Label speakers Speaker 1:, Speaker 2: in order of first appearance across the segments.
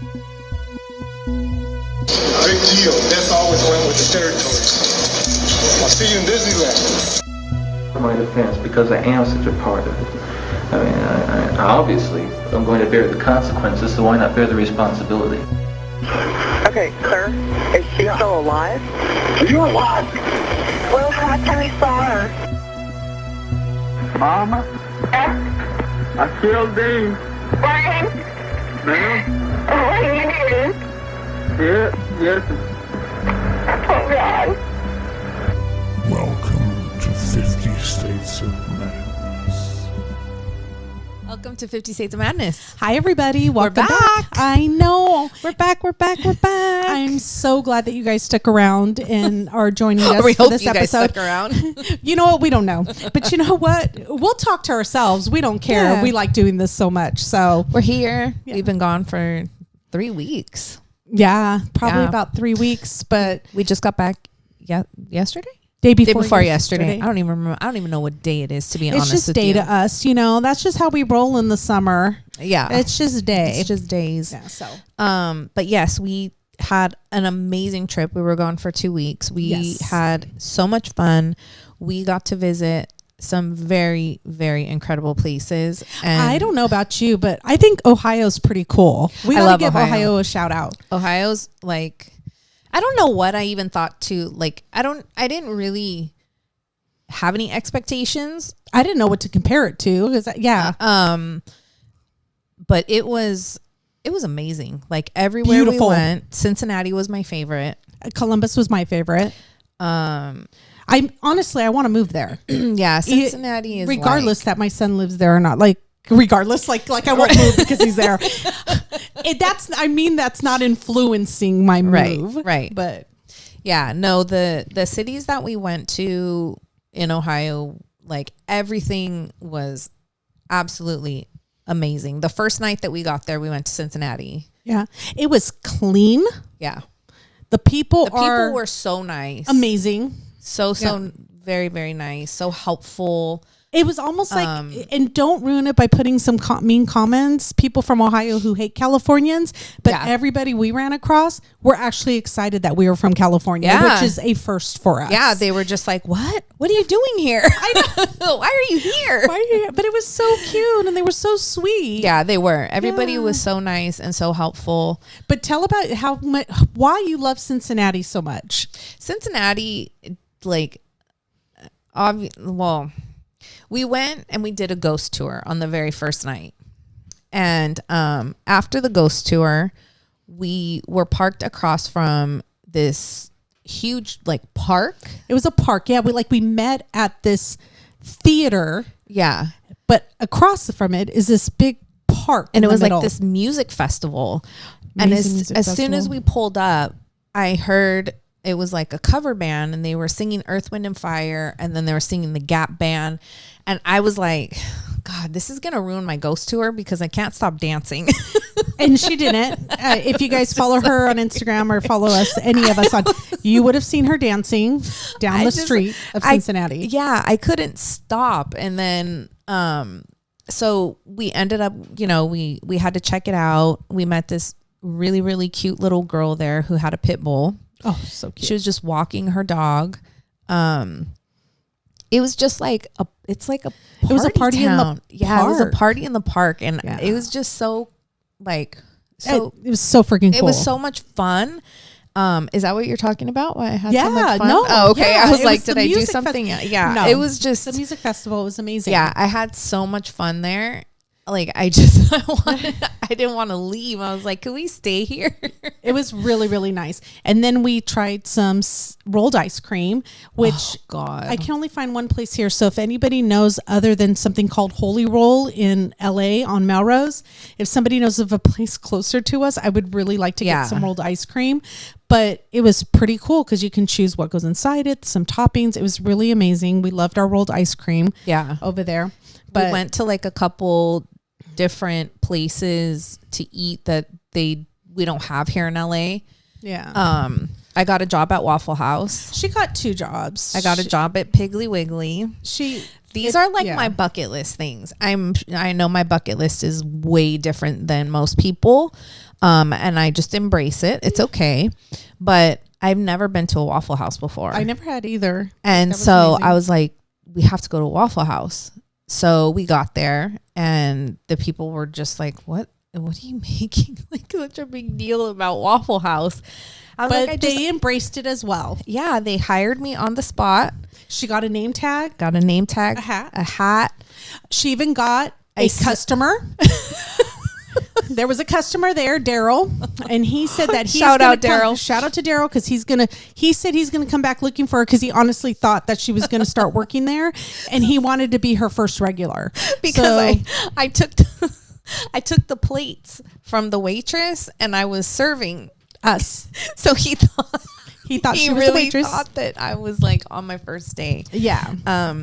Speaker 1: Big deal. That's always went with the territory. I'll see you in Disneyland.
Speaker 2: My defense, because I am such a part of it. I mean, I obviously I'm going to bear the consequences, so why not bear the responsibility?
Speaker 3: Okay, sir, is she still alive?
Speaker 1: You alive?
Speaker 3: When was the last time you saw her?
Speaker 4: Mama, I killed Dean.
Speaker 3: Brian?
Speaker 4: Ma'am?
Speaker 3: What are you doing?
Speaker 4: Yes.
Speaker 3: Oh, God.
Speaker 5: Welcome to 50 States of Madness.
Speaker 6: Welcome to 50 States of Madness.
Speaker 7: Hi, everybody. Welcome
Speaker 6: back.
Speaker 7: I know.
Speaker 6: We're back.
Speaker 7: I'm so glad that you guys stuck around and are joining us
Speaker 6: We
Speaker 7: for
Speaker 6: hope
Speaker 7: this
Speaker 6: you guys
Speaker 7: episode.
Speaker 6: stuck around.
Speaker 7: You know what? We don't know. But you know what? We'll talk to ourselves. We don't care.
Speaker 6: Yeah.
Speaker 7: We like doing this so much. So,
Speaker 6: We're here.
Speaker 7: Yeah.
Speaker 6: We've been gone for 3 weeks.
Speaker 7: yeah, probably
Speaker 6: Yeah.
Speaker 7: about 3 weeks. But
Speaker 6: We just got back yesterday?
Speaker 7: day
Speaker 6: Day
Speaker 7: before,
Speaker 6: before yesterday. I don't even remember. I don't even know what day it is, to be
Speaker 7: It's
Speaker 6: honest
Speaker 7: just
Speaker 6: with
Speaker 7: day
Speaker 6: you.
Speaker 7: to us. You know, that's just how we roll in the summer.
Speaker 6: Yeah.
Speaker 7: It's just day.
Speaker 6: It's just days.
Speaker 7: Yeah, so.
Speaker 6: But yes, we had an amazing trip. We were gone for 2 weeks. We
Speaker 7: Yes.
Speaker 6: had so much fun. We got to visit some very, very incredible places. And
Speaker 7: I don't know about you, but I think Ohio's pretty cool. We
Speaker 6: I
Speaker 7: got to
Speaker 6: love
Speaker 7: give
Speaker 6: Ohio.
Speaker 7: Ohio a shout out.
Speaker 6: Ohio's like, I don't know what I even thought to like. I didn't really have any expectations.
Speaker 7: I didn't know what to compare it to because
Speaker 6: But it was amazing. Like everywhere
Speaker 7: Beautiful.
Speaker 6: we went, Cincinnati was my favorite.
Speaker 7: Columbus was my favorite. I want to move there.
Speaker 6: Yeah, Cincinnati is
Speaker 7: regardless that my son lives there or not. Like regardless, like I won't move because he's there. That's not influencing my move.
Speaker 6: Right.
Speaker 7: But
Speaker 6: yeah, no, the cities that we went to in Ohio, like everything was absolutely amazing. The first night that we got there, we went to Cincinnati.
Speaker 7: yeah, it was clean.
Speaker 6: Yeah.
Speaker 7: The people
Speaker 6: People were so nice.
Speaker 7: amazing.
Speaker 6: So very, very nice. So helpful.
Speaker 7: It was almost like, and don't ruin it by putting some mean comments. People from Ohio who hate Californians, but
Speaker 6: Yeah.
Speaker 7: everybody we ran across were actually excited that we were from California,
Speaker 6: Yeah.
Speaker 7: which is a first for us.
Speaker 6: Yeah, they were just like, "What? What are you doing here? I know. Why are you here?"
Speaker 7: But it was so cute and they were so sweet.
Speaker 6: Yeah, they were. Everybody
Speaker 7: Yeah.
Speaker 6: was so nice and so helpful.
Speaker 7: But tell about why you love Cincinnati so much.
Speaker 6: Cincinnati, like, we went and we did a ghost tour on the very first night. And after the ghost tour, we were parked across from this huge park.
Speaker 7: It was a park. Yeah, we met at this theater.
Speaker 6: Yeah.
Speaker 7: But across from it is this big park.
Speaker 6: And
Speaker 7: in
Speaker 6: it was
Speaker 7: the middle.
Speaker 6: like this music festival.
Speaker 7: Amazing
Speaker 6: and
Speaker 7: music
Speaker 6: as soon as
Speaker 7: festival.
Speaker 6: we pulled up, I heard it was like a cover band and they were singing Earth, Wind and Fire. And then they were singing the Gap Band. And I was like, God, this is going to ruin my ghost tour because I can't stop dancing.
Speaker 7: And she didn't. If you guys follow her on Instagram or follow us, any of us on, you would have seen her dancing down the street of Cincinnati.
Speaker 6: I couldn't stop. And then, so we ended up, we had to check it out. We met this really, really cute little girl there who had a pit bull.
Speaker 7: Oh, so cute.
Speaker 6: She was just walking her dog. It was just like a party
Speaker 7: in the
Speaker 6: town. Yeah, it was a
Speaker 7: park.
Speaker 6: party in the park, and
Speaker 7: Yeah.
Speaker 6: it was just so
Speaker 7: It was so freaking cool.
Speaker 6: It was so much fun. Is that what you're talking about? Why I had so
Speaker 7: Yeah,
Speaker 6: much fun?
Speaker 7: no,
Speaker 6: Oh, okay.
Speaker 7: yeah,
Speaker 6: I was
Speaker 7: it
Speaker 6: like,
Speaker 7: was the
Speaker 6: did I do
Speaker 7: music
Speaker 6: something? Yeah.
Speaker 7: No,
Speaker 6: It was just
Speaker 7: the music festival was amazing.
Speaker 6: Yeah, I had so much fun there. Like I didn't want to leave. I was like, can we stay here?
Speaker 7: It was really, really nice. And then we tried some rolled ice cream, which
Speaker 6: God,
Speaker 7: I can only find one place here. So if anybody knows other than something called Holy Roll in LA on Melrose, if somebody knows of a place closer to us, I would really like to get some rolled ice cream. But it was pretty cool because you can choose what goes inside it, some toppings. It was really amazing. We loved our rolled ice cream over there. But
Speaker 6: we went to like a couple different places to eat that we don't have here in LA.
Speaker 7: Yeah.
Speaker 6: I got a job at Waffle House.
Speaker 7: She got 2 jobs.
Speaker 6: I got a job at Piggly Wiggly. These are like my bucket list things. I know my bucket list is way different than most people. And I just embrace it. It's okay. But I've never been to a Waffle House before.
Speaker 7: I never had either.
Speaker 6: And so amazing. I was like, we have to go to a Waffle House. So we got there and the people were just like, what are you making like such a big deal about Waffle House?
Speaker 7: But they embraced it as well.
Speaker 6: Yeah, they hired me on the spot.
Speaker 7: She got a name tag.
Speaker 6: A hat.
Speaker 7: She even got a customer. There was a customer there, Daryl, and he said that
Speaker 6: shout out Daryl.
Speaker 7: Shout out to Daryl because he said he's gonna come back looking for her because he honestly thought that she was gonna start working there, and he wanted to be her first regular.
Speaker 6: Because I took the plates from the waitress and I was serving
Speaker 7: us.
Speaker 6: So he thought
Speaker 7: she was the waitress.
Speaker 6: Thought that I was like on my first day.
Speaker 7: Yeah.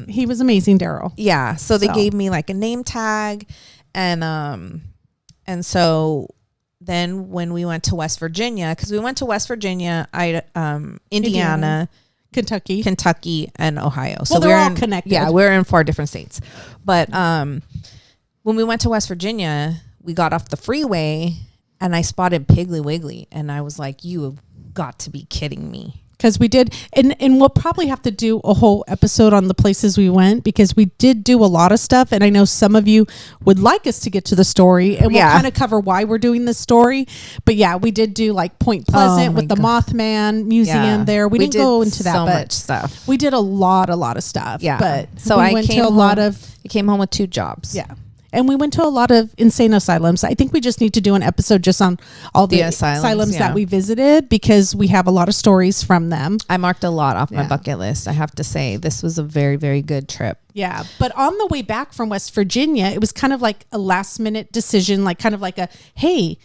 Speaker 7: He was amazing, Daryl.
Speaker 6: Yeah. So they gave me like a name tag, and so then when we went to West Virginia, because we went to West Virginia, Indiana, Kentucky, and Ohio. So
Speaker 7: they're all connected.
Speaker 6: Yeah, we're in 4 different states. But when we went to West Virginia, we got off the freeway and I spotted Piggly Wiggly, and I was like, "You have got to be kidding me."
Speaker 7: Because we did, and we'll probably have to do a whole episode on the places we went because we did do a lot of stuff, and I know some of you would like us to get to the story, and we'll kind of cover why we're doing this story. But yeah, we did do like Point Pleasant with the Mothman Museum there. We didn't go into that,
Speaker 6: so
Speaker 7: but
Speaker 6: much stuff.
Speaker 7: We did a lot of stuff.
Speaker 6: Yeah,
Speaker 7: but
Speaker 6: so I came home with 2 jobs.
Speaker 7: Yeah. And we went to a lot of insane asylums. I think we just need to do an episode just on all the asylums that we visited because we have a lot of stories from them.
Speaker 6: I marked a lot off my bucket list. I have to say this was a very, very good trip.
Speaker 7: Yeah. But on the way back from West Virginia, it was kind of like a last minute decision, like kind of like hey,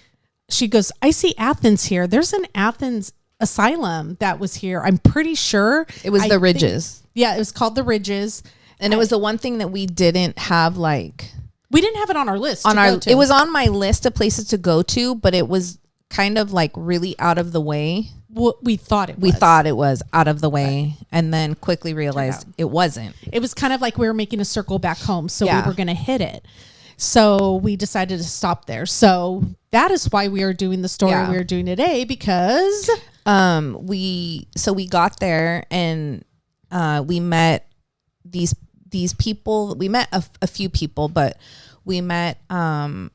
Speaker 7: she goes, I see Athens here. There's an Athens asylum that was here. I'm pretty sure.
Speaker 6: It was the Ridges.
Speaker 7: It was called the Ridges.
Speaker 6: And it was the one thing that we didn't have
Speaker 7: we didn't have it on our list.
Speaker 6: It was on my list of places to go to, but it was kind of like really out of the way.
Speaker 7: We thought it was.
Speaker 6: We thought it was out of the way, and then quickly realized it wasn't.
Speaker 7: It was kind of like we were making a circle back home, so we were going to hit it. So we decided to stop there. So that is why we are doing the story we are doing today, because
Speaker 6: we got there and we met these people. We met a few people, but we met a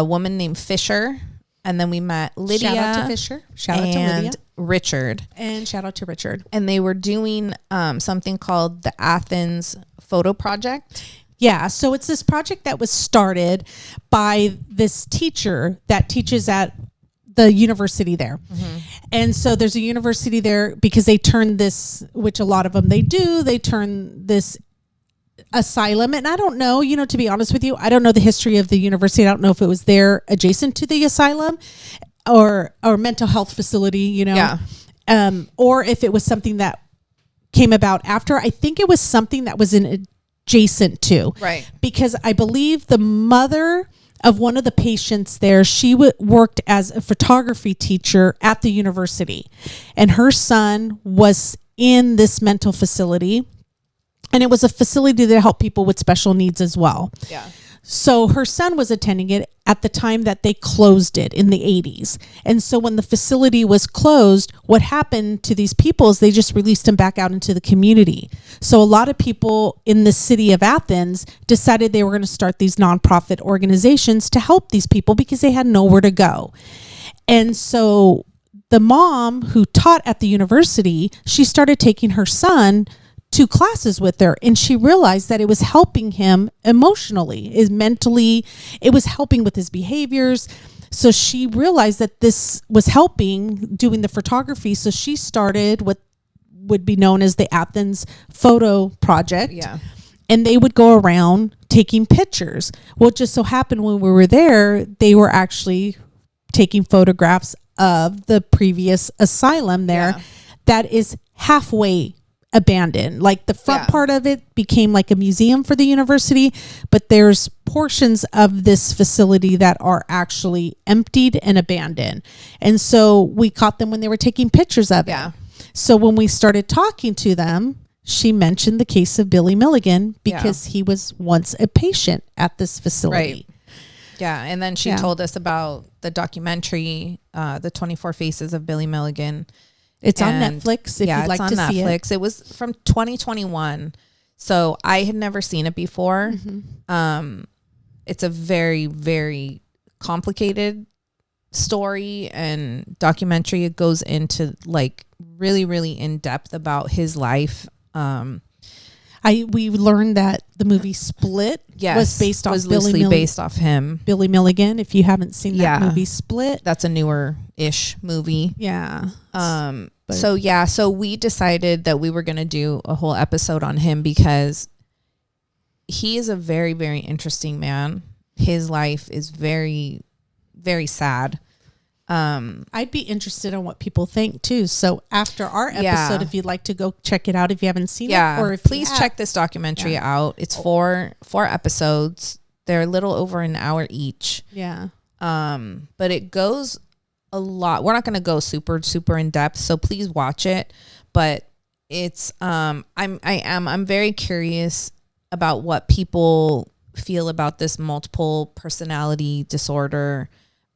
Speaker 6: woman named Fisher, and then we met Lydia.
Speaker 7: Shout out to Fisher. Shout out to Lydia.
Speaker 6: Richard.
Speaker 7: And shout out to Richard.
Speaker 6: And they were doing something called the Athens Photo Project.
Speaker 7: Yeah, so it's this project that was started by this teacher that teaches at the university there. Mm-hmm. And so there's a university there because they turned this, which a lot of them they turn this asylum. And I don't know, to be honest with you, I don't know the history of the university. I don't know if it was there adjacent to the asylum or mental health facility, or if it was something that came about after. I think it was something that was adjacent to.
Speaker 6: Right.
Speaker 7: Because I believe the mother of one of the patients there, she worked as a photography teacher at the university. And her son was in this mental facility. And it was a facility that helped people with special needs as well.
Speaker 6: Yeah.
Speaker 7: So her son was attending it at the time that they closed it in the 80s. And so when the facility was closed, what happened to these people is they just released them back out into the community. So a lot of people in the city of Athens decided they were going to start these nonprofit organizations to help these people because they had nowhere to go. And so the mom who taught at the university, she started taking her son to classes with her, and she realized that it was helping him emotionally, mentally, it was helping with his behaviors. So she realized that this was helping doing the photography. So she started what would be known as the Athens Photo Project.
Speaker 6: Yeah.
Speaker 7: And they would go around taking pictures. Well, it just so happened when we were there, they were actually taking photographs of the previous asylum there that is halfway abandoned. Like the front part of it became like a museum for the university, but there's portions of this facility that are actually emptied and abandoned. And so we caught them when they were taking pictures of it. So when we started talking to them, she mentioned the case of Billy Milligan because he was once a patient at this facility.
Speaker 6: Right. Yeah. And then she told us about the documentary, The 24 Faces of Billy Milligan.
Speaker 7: It's on Netflix if you'd like to see it.
Speaker 6: It was from 2021. So I had never seen it before. It's a very, very complicated story and documentary. It goes into like really, really in depth about his life.
Speaker 7: We learned that the movie Split was based off
Speaker 6: based off him,
Speaker 7: Billy Milligan. If you haven't seen that movie Split,
Speaker 6: that's a newer-ish movie.
Speaker 7: Yeah.
Speaker 6: So we decided that we were going to do a whole episode on him because he is a very, very interesting man. His life is very, very sad.
Speaker 7: I'd be interested in what people think too. So after our episode, if you'd like to go check it out, if you haven't seen it, or if
Speaker 6: please check this documentary out. It's four episodes. They're a little over an hour each.
Speaker 7: Yeah.
Speaker 6: But it goes a lot. We're not going to go super, super in depth. So please watch it. But it's, I'm very curious about what people feel about this multiple personality disorder.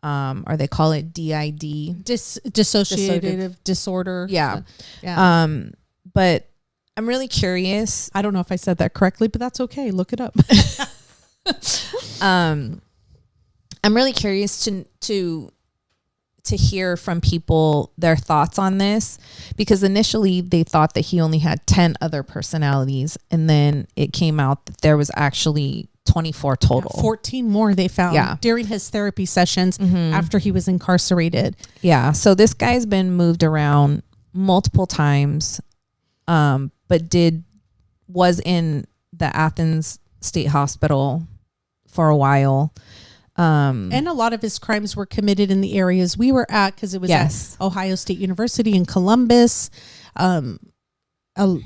Speaker 6: Or they call it DID,
Speaker 7: dissociative disorder.
Speaker 6: Yeah. But I'm really curious.
Speaker 7: I don't know if I said that correctly, but that's okay. Look it up.
Speaker 6: I'm really curious to hear from people their thoughts on this, because initially they thought that he only had 10 other personalities, and then it came out that there was actually 24 total.
Speaker 7: 14 more they found during his therapy sessions after he was incarcerated.
Speaker 6: Yeah. So this guy's been moved around multiple times, but was in the Athens State Hospital for a while.
Speaker 7: And a lot of his crimes were committed in the areas we were at, because it was at Ohio State University in Columbus.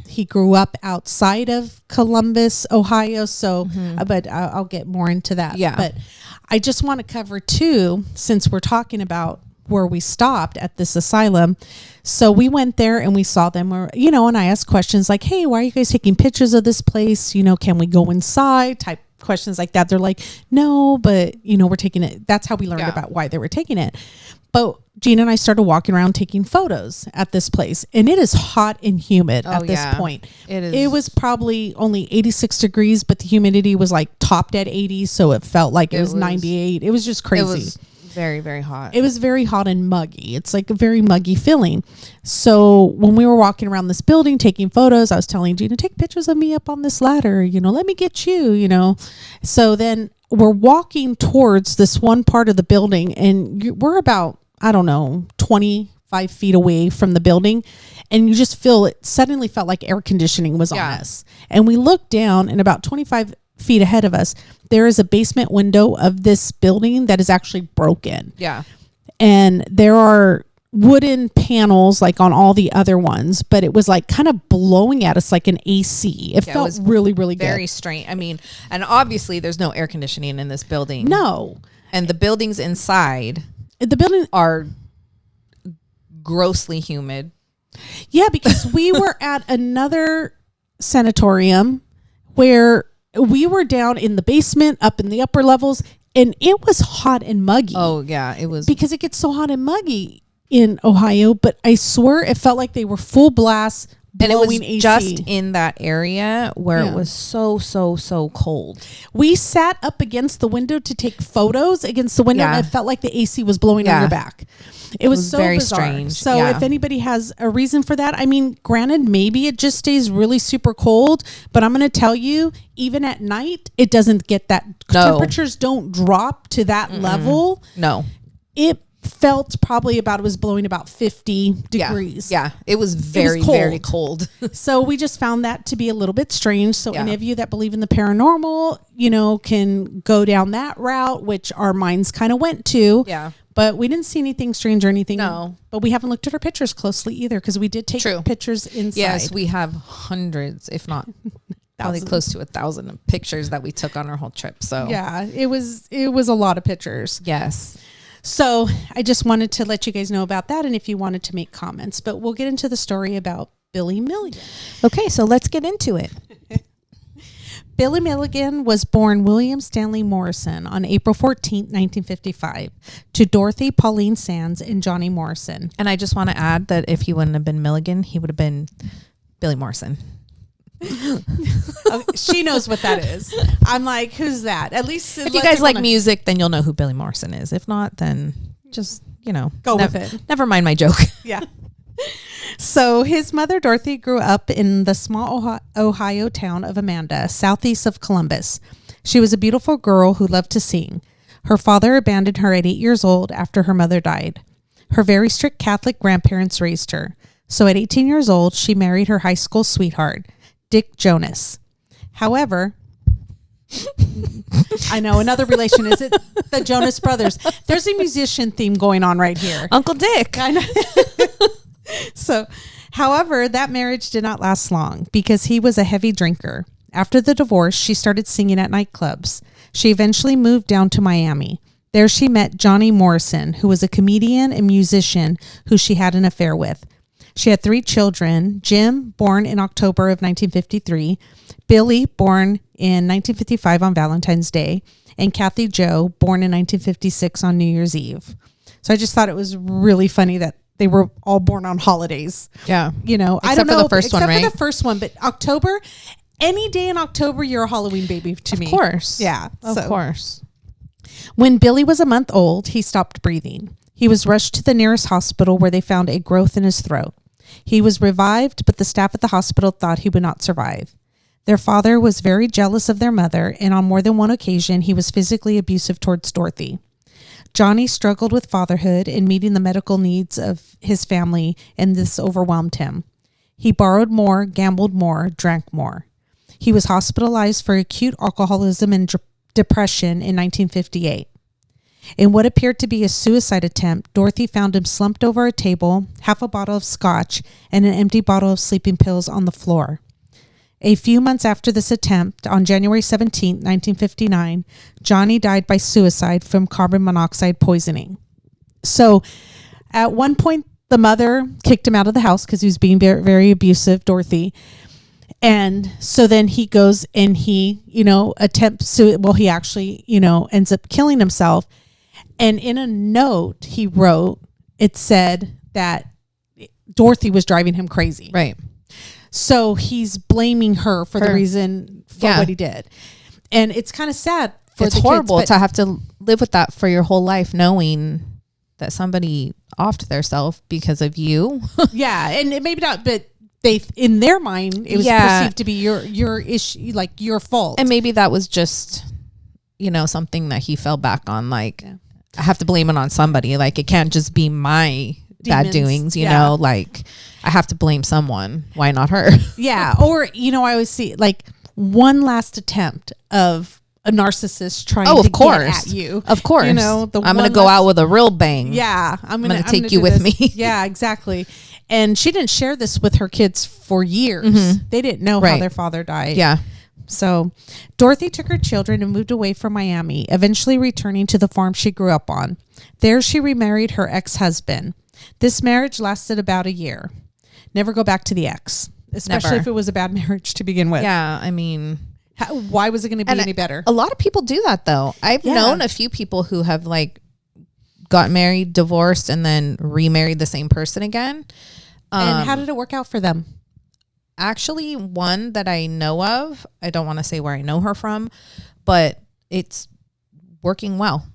Speaker 7: He grew up outside of Columbus, Ohio. So, but I'll get more into that.
Speaker 6: Yeah.
Speaker 7: But I just want to cover too, since we're talking about where we stopped at this asylum. So we went there and we saw them, and I asked questions like, hey, why are you guys taking pictures of this place? Can we go inside? Type questions like that. They're like, no, but we're taking it. That's how we learned about why they were taking it. But Gina and I started walking around taking photos at this place, and it is hot and humid at this point.
Speaker 6: It is.
Speaker 7: It was probably only 86 degrees, but the humidity was like topped at 80. So it felt like it was 98. It was just crazy.
Speaker 6: It was very, very hot.
Speaker 7: It was very hot and muggy. It's like a very muggy feeling. So when we were walking around this building taking photos, I was telling Gina, take pictures of me up on this ladder, let me get you, So then we're walking towards this one part of the building, and we're about, 25 feet away from the building, and you just suddenly felt like air conditioning was on us. And we looked down, and about 25 feet ahead of us, there is a basement window of this building that is actually broken.
Speaker 6: Yeah.
Speaker 7: And there are wooden panels like on all the other ones, but it was like kind of blowing at us like an AC. It felt really, really good.
Speaker 6: Very strange. I mean, and obviously there's no air conditioning in this building.
Speaker 7: No.
Speaker 6: And the buildings inside are grossly humid.
Speaker 7: Yeah, because we were at another sanatorium where we were down in the basement, up in the upper levels, and it was hot and muggy.
Speaker 6: Oh, yeah, it was.
Speaker 7: Because it gets so hot and muggy in Ohio, but I swear it felt like they were full blast blowing, and it was AC.
Speaker 6: Just in that area where it was so cold.
Speaker 7: We sat up against the window to take photos against the window, and it felt like the AC was blowing on your back. It was so
Speaker 6: very
Speaker 7: bizarre.
Speaker 6: Strange.
Speaker 7: So if anybody has a reason for that, I mean, granted, maybe it just stays really super cold, but I'm going to tell you, even at night, it doesn't get that. No. Temperatures don't drop to that level.
Speaker 6: No.
Speaker 7: It felt probably it was blowing about 50 degrees.
Speaker 6: Yeah. It was very, very cold.
Speaker 7: So we just found that to be a little bit strange. So any of you that believe in the paranormal, can go down that route, which our minds kind of went to.
Speaker 6: Yeah.
Speaker 7: But we didn't see anything strange or anything.
Speaker 6: No.
Speaker 7: But we haven't looked at our pictures closely either, because we did take pictures inside.
Speaker 6: Yes, we have hundreds, if not probably close to 1,000 pictures that we took on our whole trip. So
Speaker 7: yeah, it was a lot of pictures.
Speaker 6: Yes.
Speaker 7: So I just wanted to let you guys know about that, and if you wanted to make comments. But we'll get into the story about Billy Milligan.
Speaker 6: Okay, so let's get into it.
Speaker 7: Billy Milligan was born William Stanley Morrison on April 14, 1955, to Dorothy Pauline Sands and Johnny Morrison.
Speaker 6: And I just want to add that if he wouldn't have been Milligan, he would have been Billy Morrison.
Speaker 7: She knows what that is. I'm like, who's that? At least
Speaker 6: If you guys like music, then you'll know who Billy Morrison is. If not, then just,
Speaker 7: go with it.
Speaker 6: Never mind my joke.
Speaker 7: Yeah. So his mother, Dorothy, grew up in the small Ohio town of Amanda, southeast of Columbus. She was a beautiful girl who loved to sing. Her father abandoned her at 8 years old after her mother died. Her very strict Catholic grandparents raised her. So at 18 years old, she married her high school sweetheart, Dick Jonas. However, I know another relation, is it the Jonas Brothers? There's a musician theme going on right here.
Speaker 6: Uncle Dick.
Speaker 7: I know. So, however, that marriage did not last long because he was a heavy drinker. After the divorce, she started singing at nightclubs. She eventually moved down to Miami. There she met Johnny Morrison, who was a comedian and musician who she had an affair with. She had 3 children: Jim, born in October of 1953, Billy, born in 1955 on Valentine's Day, and Kathy Jo, born in 1956 on New Year's Eve. So I just thought it was really funny that they were all born on holidays.
Speaker 6: Yeah.
Speaker 7: I don't know.
Speaker 6: Except for the first one, right?
Speaker 7: Except for the first one, but October, any day in October, you're a Halloween baby to me.
Speaker 6: Of course.
Speaker 7: Yeah.
Speaker 6: Of course.
Speaker 7: When Billy was a month old, he stopped breathing. He was rushed to the nearest hospital where they found a growth in his throat. He was revived, but the staff at the hospital thought he would not survive. Their father was very jealous of their mother, and on more than one occasion, he was physically abusive towards Dorothy. Johnny struggled with fatherhood and meeting the medical needs of his family, and this overwhelmed him. He borrowed more, gambled more, drank more. He was hospitalized for acute alcoholism and depression in 1958. In what appeared to be a suicide attempt, Dorothy found him slumped over a table, half a bottle of scotch, and an empty bottle of sleeping pills on the floor. A few months after this attempt, on January 17, 1959, Johnny died by suicide from carbon monoxide poisoning. So at one point, the mother kicked him out of the house because he was being very, very abusive, Dorothy. And so then he goes and he, he actually, ends up killing himself. And in a note he wrote, it said that Dorothy was driving him crazy.
Speaker 6: Right.
Speaker 7: So he's blaming her for the reason for what he did. And it's kind of sad for
Speaker 6: it's
Speaker 7: the
Speaker 6: horrible
Speaker 7: kids,
Speaker 6: to have to live with that for your whole life, knowing that somebody offed theirself because of you.
Speaker 7: Yeah. And it maybe not, but they, in their mind, it was perceived to be your issue, like your fault.
Speaker 6: And maybe that was just, something that he fell back on. Like, I have to blame it on somebody. Like, it can't just be my bad doings, you know, like I have to blame someone. Why not her?
Speaker 7: Yeah. Or, I always see like one last attempt of a narcissist trying to get at you.
Speaker 6: Of course.
Speaker 7: I'm
Speaker 6: going to go out with a real bang.
Speaker 7: Yeah.
Speaker 6: I'm going to take you with me.
Speaker 7: Yeah, exactly. And she didn't share this with her kids for years. Mm-hmm. They didn't know how their father died.
Speaker 6: Yeah.
Speaker 7: So Dorothy took her children and moved away from Miami, eventually returning to the farm she grew up on. There she remarried her ex-husband. This marriage lasted about a year. Never go back to the ex, especially if it was a bad marriage to begin with.
Speaker 6: Yeah, I mean,
Speaker 7: why was it going to be any better?
Speaker 6: A lot of people do that though. I've known a few people who have like got married, divorced, and then remarried the same person again.
Speaker 7: And how did it work out for them?
Speaker 6: Actually, one that I know of, I don't want to say where I know her from, but it's working well.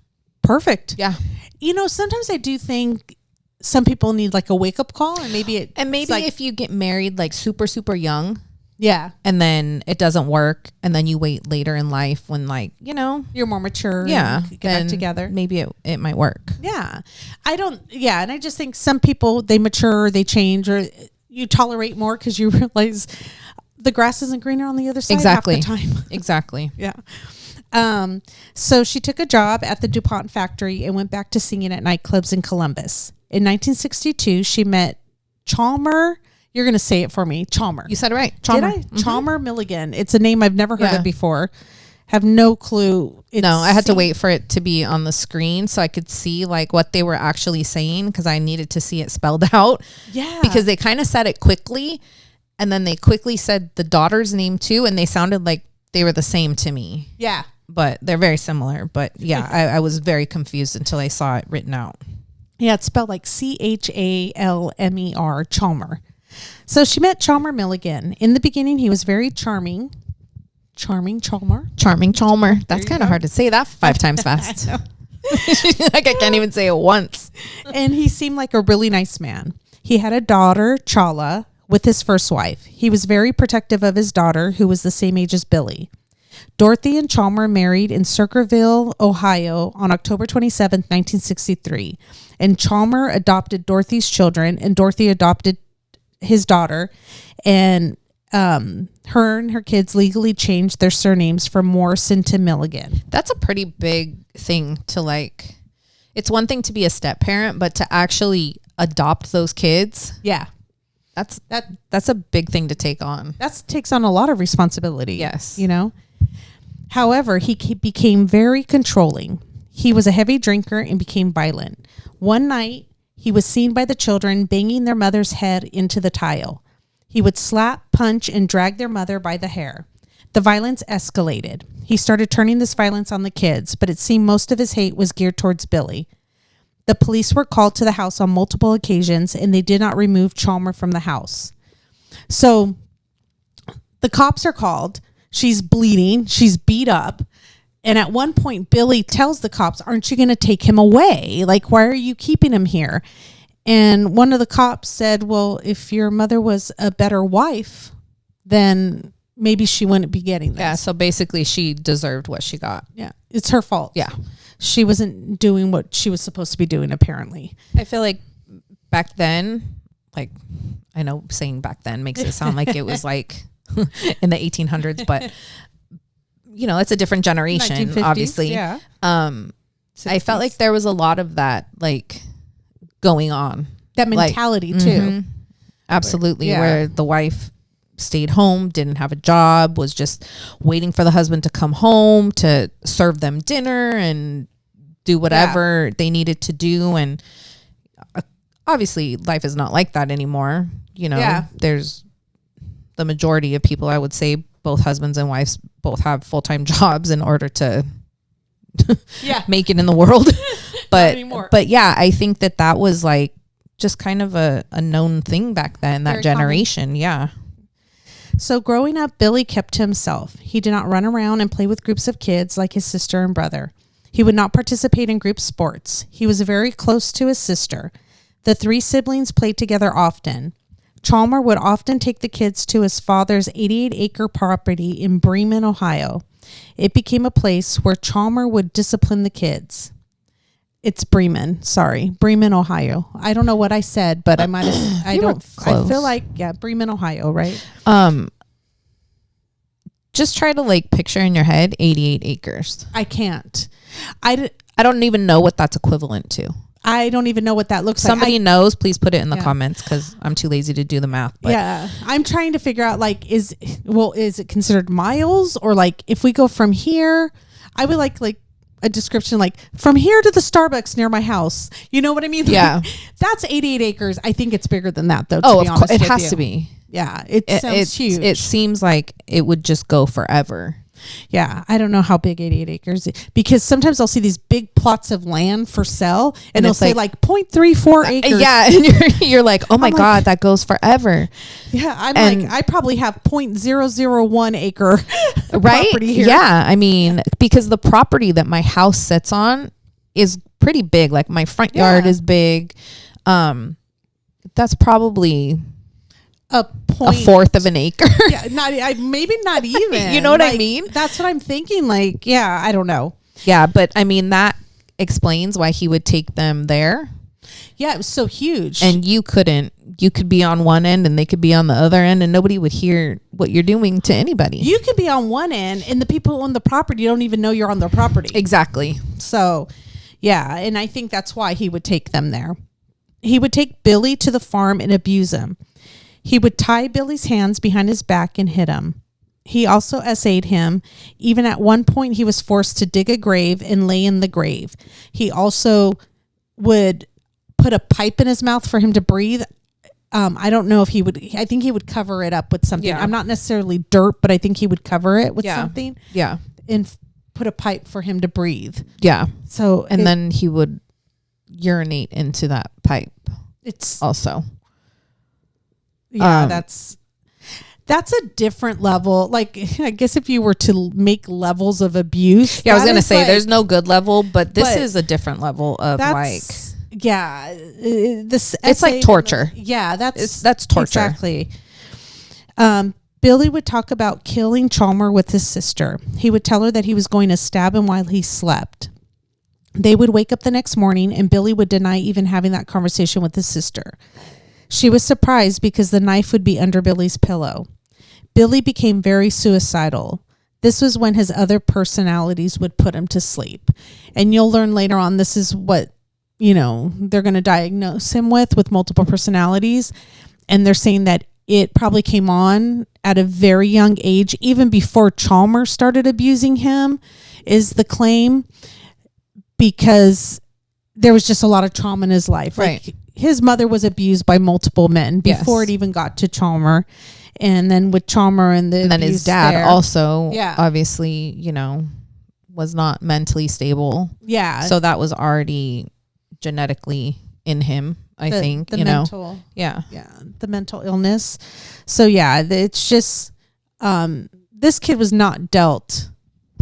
Speaker 7: Perfect.
Speaker 6: Yeah.
Speaker 7: Sometimes I do think some people need like a wake up call, and maybe
Speaker 6: if you get married like super, super young.
Speaker 7: Yeah.
Speaker 6: And then it doesn't work. And then you wait later in life when
Speaker 7: you're more mature.
Speaker 6: Yeah.
Speaker 7: And get back together.
Speaker 6: Maybe it might work.
Speaker 7: Yeah. And I just think some people, they mature, they change, or you tolerate more because you realize the grass isn't greener on the other side half the time.
Speaker 6: Exactly.
Speaker 7: Yeah. So she took a job at the DuPont factory and went back to singing at nightclubs in Columbus. In 1962, she met Chalmer. You're going to say it for me. Chalmer.
Speaker 6: You said it right.
Speaker 7: Chalmer. Did I? Mm-hmm. Chalmer Milligan. It's a name I've never heard of before. Have no clue.
Speaker 6: No, I had to wait for it to be on the screen so I could see like what they were actually saying because I needed to see it spelled out.
Speaker 7: Yeah.
Speaker 6: Because they kind of said it quickly And then they quickly said the daughter's name too, and they sounded like they were the same to me.
Speaker 7: Yeah.
Speaker 6: But they're very similar. But yeah, I was very confused until I saw it written out.
Speaker 7: Yeah, it's spelled like Chalmer, Chalmer. So she met Chalmer Milligan. In the beginning, he was very charming. Charming Chalmer.
Speaker 6: Charming Chalmer. That's kind of hard to say that 5 times fast. Like I can't even say it once.
Speaker 7: And he seemed like a really nice man. He had a daughter, Chala, with his first wife. He was very protective of his daughter, who was the same age as Billy. Dorothy and Chalmer married in Circleville, Ohio on October 27, 1963. And Chalmer adopted Dorothy's children, and Dorothy adopted his daughter. And her and her kids legally changed their surnames from Morrison to Milligan.
Speaker 6: That's a pretty big thing to like. It's one thing to be a step parent, but to actually adopt those kids.
Speaker 7: Yeah.
Speaker 6: That's a big thing to take on.
Speaker 7: That takes on a lot of responsibility.
Speaker 6: Yes.
Speaker 7: You know? However, he became very controlling. He was a heavy drinker and became violent. One night, he was seen by the children banging their mother's head into the tile. He would slap, punch, and drag their mother by the hair. The violence escalated. He started turning this violence on the kids, but it seemed most of his hate was geared towards Billy. The police were called to the house on multiple occasions, and they did not remove Chalmer from the house. So the cops are called. She's bleeding. She's beat up. And at one point, Billy tells the cops, aren't you going to take him away? Like, why are you keeping him here? And one of the cops said, well, if your mother was a better wife, then maybe she wouldn't be getting this.
Speaker 6: Yeah, so basically she deserved what she got.
Speaker 7: Yeah, it's her fault.
Speaker 6: Yeah.
Speaker 7: She wasn't doing what she was supposed to be doing, apparently.
Speaker 6: I feel like back then, like, I know saying back then makes it sound like it was like in the 1800s, but, you know, it's a different generation,
Speaker 7: 1950s,
Speaker 6: obviously.
Speaker 7: Yeah.
Speaker 6: I felt like there was a lot of that, like, going on.
Speaker 7: That mentality,
Speaker 6: like,
Speaker 7: too.
Speaker 6: Mm-hmm. Absolutely.
Speaker 7: Yeah.
Speaker 6: Where the wife stayed home, didn't have a job, was just waiting for the husband to come home to serve them dinner and do whatever they needed to do. And obviously life is not like that anymore. You know, there's the majority of people, I would say both husbands and wives both have full-time jobs in order to make it in the world. But yeah, I think that was like just kind of a known thing back then, that
Speaker 7: Very
Speaker 6: generation.
Speaker 7: common.
Speaker 6: Yeah.
Speaker 7: So growing up, Billy kept to himself. He did not run around and play with groups of kids like his sister and brother. He would not participate in group sports. He was very close to his sister. The 3 siblings played together often. Chalmer would often take the kids to his father's 88-acre property in Bremen, Ohio. It became a place where Chalmer would discipline the kids. It's Bremen, Ohio. I don't know what I said, but I might have. I feel like Bremen, Ohio, right?
Speaker 6: Just try to like picture in your head 88 acres.
Speaker 7: I can't.
Speaker 6: I don't even know what that's equivalent to.
Speaker 7: I don't even know what that looks
Speaker 6: Somebody
Speaker 7: like.
Speaker 6: knows, please put it in the comments, because I'm too lazy to do the math. But
Speaker 7: yeah, I'm trying to figure out like is it considered miles, or like if we go from here, I would like a description like from here to the Starbucks near my house. You know what I mean?
Speaker 6: Yeah.
Speaker 7: That's 88 acres. I think it's bigger than that though.
Speaker 6: of course, it has to be.
Speaker 7: Yeah, it sounds huge.
Speaker 6: It seems like it would just go forever.
Speaker 7: Yeah, I don't know how big 88 acres is, because sometimes I'll see these big plots of land for sale and they'll say like 0.34 acres.
Speaker 6: Yeah, and you're like, oh my God, that goes forever.
Speaker 7: Yeah, like, I probably have 0.001 acre
Speaker 6: right?
Speaker 7: property here.
Speaker 6: Yeah, I mean, because the property that my house sits on is pretty big. Like my front yard is big. That's probably a fourth of an acre.
Speaker 7: Yeah, maybe not even.
Speaker 6: You know what I mean?
Speaker 7: That's what I'm thinking. Like, yeah, I don't know.
Speaker 6: Yeah, but I mean, that explains why he would take them there.
Speaker 7: Yeah, it was so huge.
Speaker 6: And you could be on one end and they could be on the other end, and nobody would hear what you're doing to anybody.
Speaker 7: You could be on one end and the people on the property don't even know you're on their property.
Speaker 6: Exactly.
Speaker 7: So, yeah, and I think that's why he would take them there. He would take Billy to the farm and abuse him. He would tie Billy's hands behind his back and hit him. He also essayed him. Even at one point, he was forced to dig a grave and lay in the grave. He also would put a pipe in his mouth for him to breathe. I don't know if he would. I think he would cover it up with something.
Speaker 6: Yeah.
Speaker 7: I'm not necessarily dirt, but I think he would cover it with something.
Speaker 6: Yeah.
Speaker 7: And put a pipe for him to breathe.
Speaker 6: Yeah.
Speaker 7: So
Speaker 6: And then he would urinate into that pipe
Speaker 7: it's
Speaker 6: also.
Speaker 7: Yeah, that's a different level. Like, I guess if you were to make levels of abuse.
Speaker 6: Yeah, I was
Speaker 7: that
Speaker 6: going to
Speaker 7: is
Speaker 6: say
Speaker 7: like-
Speaker 6: there's no good level, but this
Speaker 7: but
Speaker 6: is a different level of like,
Speaker 7: that's, yeah, this
Speaker 6: it's like
Speaker 7: essay-
Speaker 6: torture.
Speaker 7: Yeah,
Speaker 6: That's torture.
Speaker 7: Exactly. Billy would talk about killing Chalmer with his sister. He would tell her that he was going to stab him while he slept. They would wake up the next morning and Billy would deny even having that conversation with his sister. She was surprised because the knife would be under Billy's pillow. Billy became very suicidal. This was when his other personalities would put him to sleep. And you'll learn later on this is what, they're going to diagnose him with multiple personalities. And they're saying that it probably came on at a very young age, even before Chalmers started abusing him, is the claim, because there was just a lot of trauma in his life.
Speaker 6: Right.
Speaker 7: Like, his mother was abused by multiple men before
Speaker 6: Yes.
Speaker 7: it even got to Chalmers. And then with Chalmers and
Speaker 6: And then his
Speaker 7: abuse
Speaker 6: dad
Speaker 7: there-
Speaker 6: also,
Speaker 7: Yeah.
Speaker 6: obviously, was not mentally stable.
Speaker 7: Yeah.
Speaker 6: So that was already genetically in him, I think,
Speaker 7: the mental,
Speaker 6: Yeah.
Speaker 7: the mental illness. So yeah, it's just, this kid was not dealt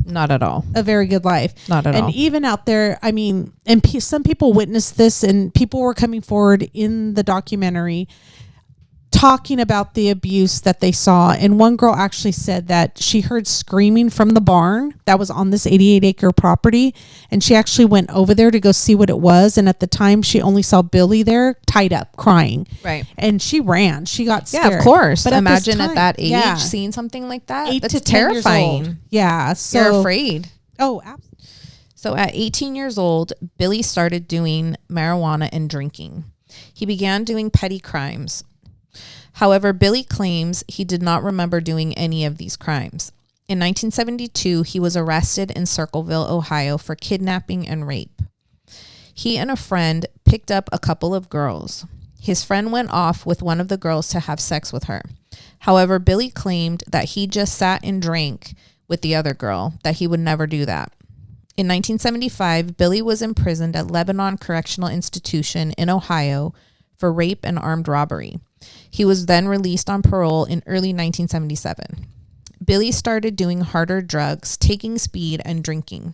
Speaker 6: Not at all.
Speaker 7: a very good life.
Speaker 6: Not at
Speaker 7: And
Speaker 6: all.
Speaker 7: even out there, I mean, and some people witnessed this, and people were coming forward in the documentary talking about the abuse that they saw. And one girl actually said that she heard screaming from the barn that was on this 88-acre property. And she actually went over there to go see what it was. And at the time, she only saw Billy there tied up, crying.
Speaker 6: Right.
Speaker 7: And she ran. She got scared.
Speaker 6: Yeah, of course.
Speaker 7: But
Speaker 6: imagine
Speaker 7: at,
Speaker 6: at that age
Speaker 7: yeah,
Speaker 6: seeing something like that.
Speaker 7: 8
Speaker 6: That's
Speaker 7: to 10 years
Speaker 6: terrifying.
Speaker 7: old. Yeah. So
Speaker 6: You're afraid.
Speaker 7: Oh, absolutely.
Speaker 6: So at 18 years old, Billy started doing marijuana and drinking. He began doing petty crimes. However, Billy claims he did not remember doing any of these crimes. In 1972, he was arrested in Circleville, Ohio for kidnapping and rape. He and a friend picked up a couple of girls. His friend went off with one of the girls to have sex with her. However, Billy claimed that he just sat and drank with the other girl, that he would never do that. In 1975, Billy was imprisoned at Lebanon Correctional Institution in Ohio for rape and armed robbery. He was then released on parole in early 1977. Billy started doing harder drugs, taking speed, and drinking.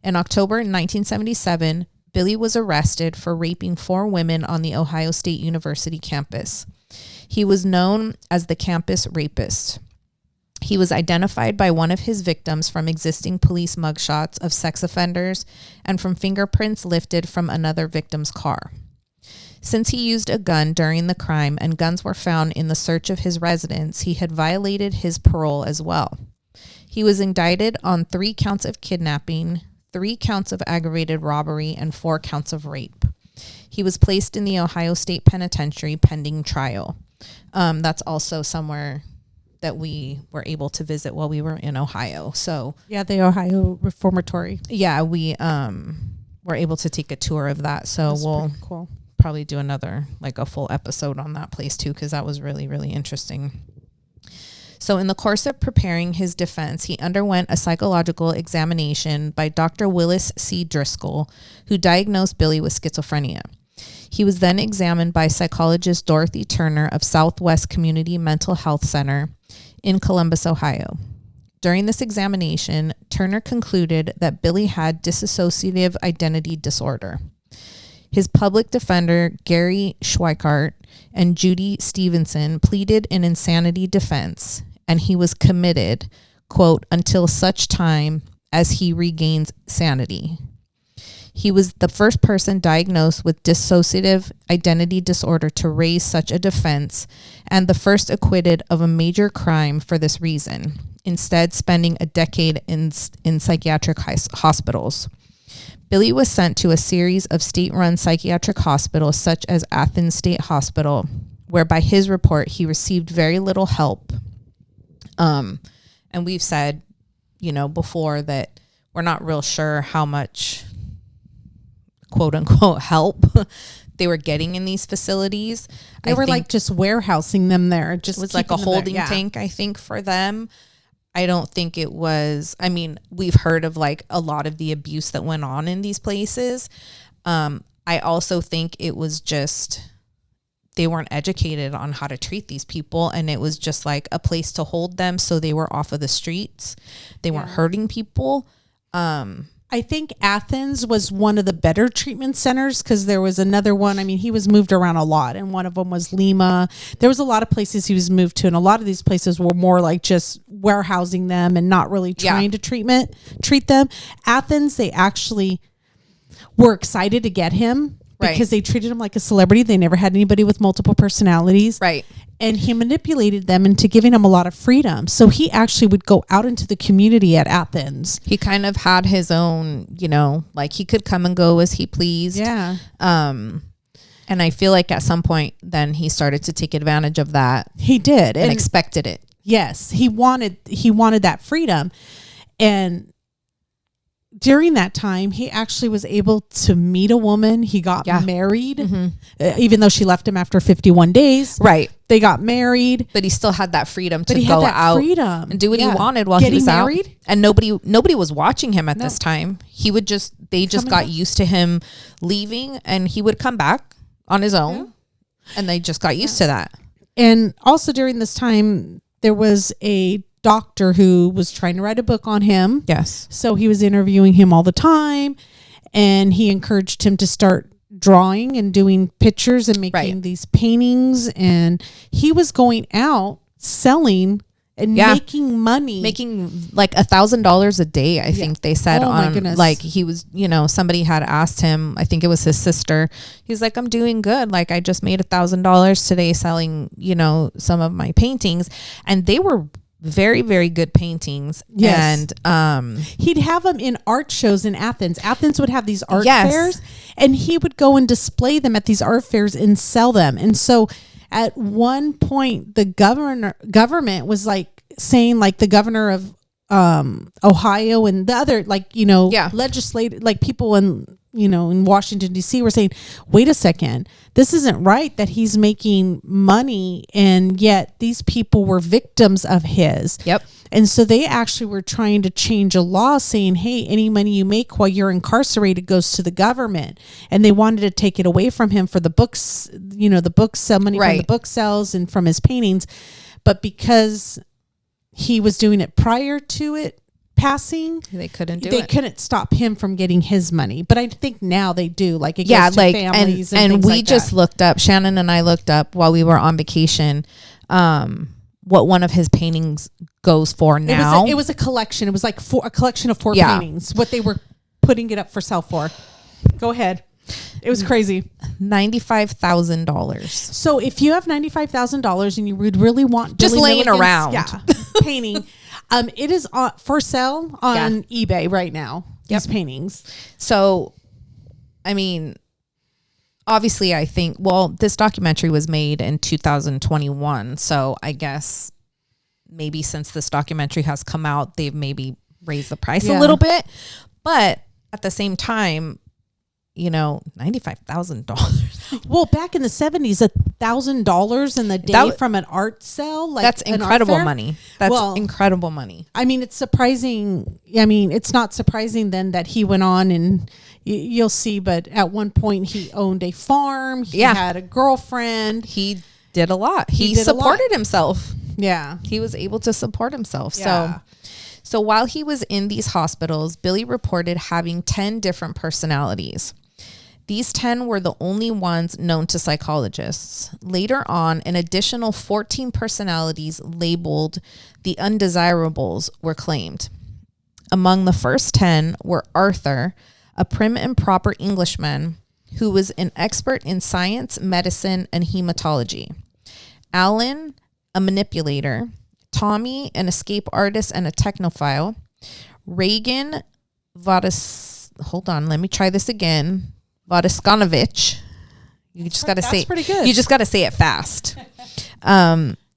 Speaker 6: In October 1977, Billy was arrested for raping 4 women on the Ohio State University campus. He was known as the campus rapist. He was identified by one of his victims from existing police mugshots of sex offenders and from fingerprints lifted from another victim's car. Since he used a gun during the crime and guns were found in the search of his residence, he had violated his parole as well. He was indicted on 3 counts of kidnapping, 3 counts of aggravated robbery, and 4 counts of rape. He was placed in the Ohio State Penitentiary pending trial. That's also somewhere that we were able to visit while we were in Ohio. So
Speaker 7: Yeah, the Ohio Reformatory.
Speaker 6: yeah, we were able to take a tour of that. So
Speaker 7: That's
Speaker 6: we'll
Speaker 7: pretty cool.
Speaker 6: probably do another, like a full episode on that place too, because that was really, really interesting. So in the course of preparing his defense, he underwent a psychological examination by Dr. Willis C. Driscoll, who diagnosed Billy with schizophrenia. He was then examined by psychologist Dorothy Turner of Southwest Community Mental Health Center in Columbus, Ohio. During this examination, Turner concluded that Billy had dissociative identity disorder. His public defender, Gary Schweikart, and Judy Stevenson pleaded an insanity defense, and he was committed, quote, until such time as he regains sanity. He was the first person diagnosed with dissociative identity disorder to raise such a defense, and the first acquitted of a major crime for this reason, instead spending a decade in psychiatric hospitals. Billy was sent to a series of state-run psychiatric hospitals such as Athens State Hospital, where by his report he received very little help. And we've said, before that we're not real sure how much quote unquote help they were getting in these facilities.
Speaker 7: They were like just warehousing them there. Just
Speaker 6: it was like a
Speaker 7: keeping them
Speaker 6: holding
Speaker 7: there. Yeah.
Speaker 6: tank, I think, for them. I don't think it was, I mean, we've heard of like a lot of the abuse that went on in these places. I also think it was just, they weren't educated on how to treat these people, and it was just like a place to hold them so they were off of the streets. They weren't hurting people.
Speaker 7: I think Athens was one of the better treatment centers because there was another one. I mean, he was moved around a lot, and one of them was Lima. There was a lot of places he was moved to, and a lot of these places were more like just warehousing them and not really trying to treat them. Athens, they actually were excited to get him because they treated him like a celebrity. They never had anybody with multiple personalities.
Speaker 6: Right.
Speaker 7: And he manipulated them into giving them a lot of freedom. So he actually would go out into the community at Athens.
Speaker 6: He kind of had his own, you know, like he could come and go as he pleased.
Speaker 7: Yeah.
Speaker 6: And I feel like at some point then he started to take advantage of that.
Speaker 7: He did.
Speaker 6: And expected it.
Speaker 7: Yes. He wanted that freedom. And during that time, he actually was able to meet a woman. He got married, even though she left him after 51 days.
Speaker 6: Right.
Speaker 7: They got married.
Speaker 6: But he still had that freedom to
Speaker 7: But he
Speaker 6: go
Speaker 7: had that
Speaker 6: out
Speaker 7: freedom.
Speaker 6: and do what he wanted while
Speaker 7: Getting
Speaker 6: he was
Speaker 7: married.
Speaker 6: out. And nobody was watching him at this time. He would they just got used to him leaving, and he would come back on his own. And they just got used to that.
Speaker 7: And also during this time, there was a doctor who was trying to write a book on him.
Speaker 6: Yes.
Speaker 7: So he was interviewing him all the time, and he encouraged him to start drawing and doing pictures and making these paintings. And he was going out selling and making money,
Speaker 6: making like $1,000 a day. I think they said
Speaker 7: my goodness.
Speaker 6: Like he was, you know, somebody had asked him, I think it was his sister. He's like, I'm doing good. Like I just made $1,000 today selling, you know, some of my paintings, and they were very, very good paintings.
Speaker 7: Yes.
Speaker 6: And
Speaker 7: he'd have them in art shows in Athens. Athens would have these art fairs, and he would go and display them at these art fairs and sell them. And so at one point, the government was like saying, like the governor of Ohio and the other, like, you know, legislative, like people in, you know, in Washington, D.C. were saying, wait a second, this isn't right that he's making money, and yet these people were victims of his.
Speaker 6: Yep.
Speaker 7: And so they actually were trying to change a law saying, hey, any money you make while you're incarcerated goes to the government. And they wanted to take it away from him for the books, you know, the books sell money from the book sales and from his paintings. But because he was doing it prior to it passing,
Speaker 6: they couldn't
Speaker 7: They couldn't stop him from getting his money. But I think now they do. Like it goes to
Speaker 6: like
Speaker 7: families
Speaker 6: and
Speaker 7: things
Speaker 6: we
Speaker 7: like
Speaker 6: just
Speaker 7: that.
Speaker 6: looked up. Shannon and I looked up while we were on vacation. What one of his paintings goes for now.
Speaker 7: It was a collection. It was like a collection of 4 paintings. What they were putting it up for sale for. Go ahead. It was crazy.
Speaker 6: $95,000.
Speaker 7: So if you have $95,000 and you would really want
Speaker 6: just
Speaker 7: Billy
Speaker 6: laying
Speaker 7: Milligan's,
Speaker 6: around
Speaker 7: painting, it is for sale on eBay right now. These paintings.
Speaker 6: So, I mean, obviously, I think, well, this documentary was made in 2021. So I guess maybe since this documentary has come out, they've maybe raised the price a little bit. But at the same time, you know, $95,000.
Speaker 7: Well, back in the 70s, $1,000 in the day from an art sale. Like
Speaker 6: that's incredible money. That's incredible money.
Speaker 7: I mean, it's surprising. I mean, it's not surprising then that he went on and you'll see, but at one point he owned a farm. He had a girlfriend.
Speaker 6: He did a lot. He supported himself.
Speaker 7: Yeah.
Speaker 6: He was able to support himself. Yeah. So while he was in these hospitals, Billy reported having 10 different personalities. These 10 were the only ones known to psychologists. Later on, an additional 14 personalities labeled the undesirables were claimed. Among the first 10 were Arthur, a prim and proper Englishman who was an expert in science, medicine, and hematology. Alan, a manipulator. Tommy, an escape artist and a technophile. Reagan, Vodoscanovich. You just got to say
Speaker 7: pretty good.
Speaker 6: You just got to say it fast.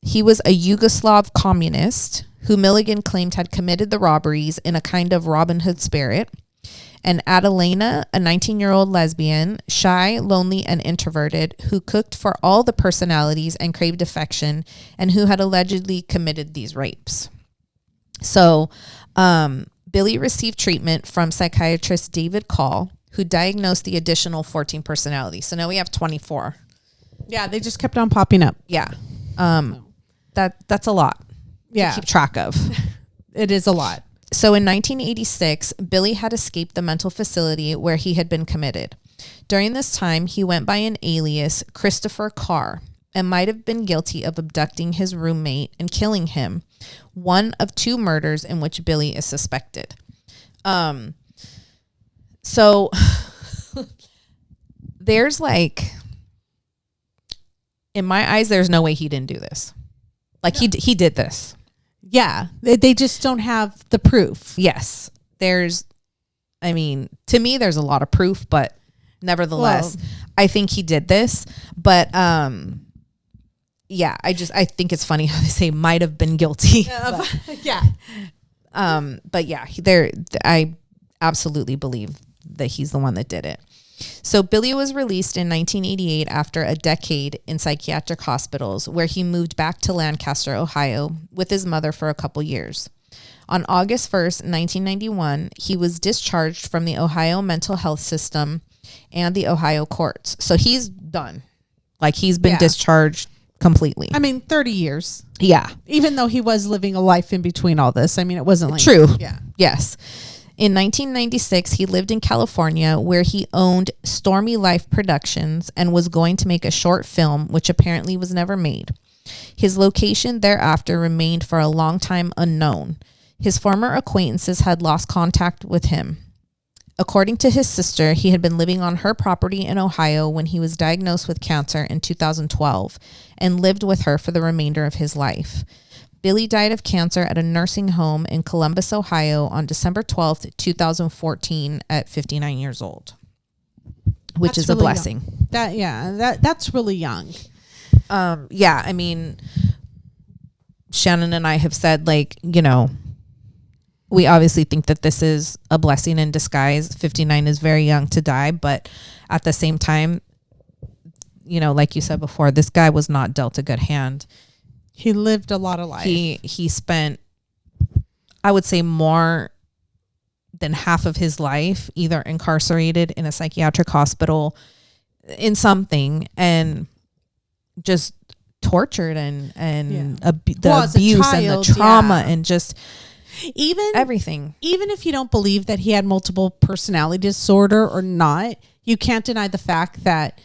Speaker 6: He was a Yugoslav communist who Milligan claimed had committed the robberies in a kind of Robin Hood spirit. and Adelena, a 19-year-old lesbian, shy, lonely, and introverted, who cooked for all the personalities and craved affection, and who had allegedly committed these rapes. So Billy received treatment from psychiatrist David Call, who diagnosed the additional 14 personalities. So now we have 24.
Speaker 7: Yeah, they just kept on popping up.
Speaker 6: Yeah. That's a lot to keep track of.
Speaker 7: It is a lot.
Speaker 6: So in 1986, Billy had escaped the mental facility where he had been committed. During this time, he went by an alias, Christopher Carr, and might have been guilty of abducting his roommate and killing him, one of 2 murders in which Billy is suspected. So there's like, in my eyes, there's no way he didn't do this. Like he did this.
Speaker 7: Yeah, they just don't have the proof.
Speaker 6: Yes. To me, there's a lot of proof, but nevertheless, I think he did this. But yeah, I think it's funny how they say might have been guilty.
Speaker 7: Yeah.
Speaker 6: But yeah, I absolutely believe that he's the one that did it. So Billy was released in 1988 after a decade in psychiatric hospitals, where he moved back to Lancaster, Ohio, with his mother for a couple years. On August 1st, 1991, he was discharged from the Ohio mental health system and the Ohio courts. So he's done. Like, he's been discharged completely.
Speaker 7: 30 years.
Speaker 6: Yeah.
Speaker 7: Even though he was living a life in between all this. It wasn't like...
Speaker 6: True.
Speaker 7: Yeah.
Speaker 6: Yes. In 1996, he lived in California, where he owned Stormy Life Productions and was going to make a short film, which apparently was never made. His location thereafter remained for a long time unknown. His former acquaintances had lost contact with him. According to his sister, he had been living on her property in Ohio when he was diagnosed with cancer in 2012 and lived with her for the remainder of his life. Billy died of cancer at a nursing home in Columbus, Ohio on December 12th, 2014 at 59 years old, which is a blessing.
Speaker 7: That's really young.
Speaker 6: Shannon and I have said, we obviously think that this is a blessing in disguise. 59 is very young to die, but at the same time, like you said before, this guy was not dealt a good hand.
Speaker 7: He lived a lot of life.
Speaker 6: He spent, I would say, more than half of his life either incarcerated in a psychiatric hospital in something, and just tortured and the abuse and the trauma and just everything.
Speaker 7: Even if you don't believe that he had multiple personality disorder or not, you can't deny the fact that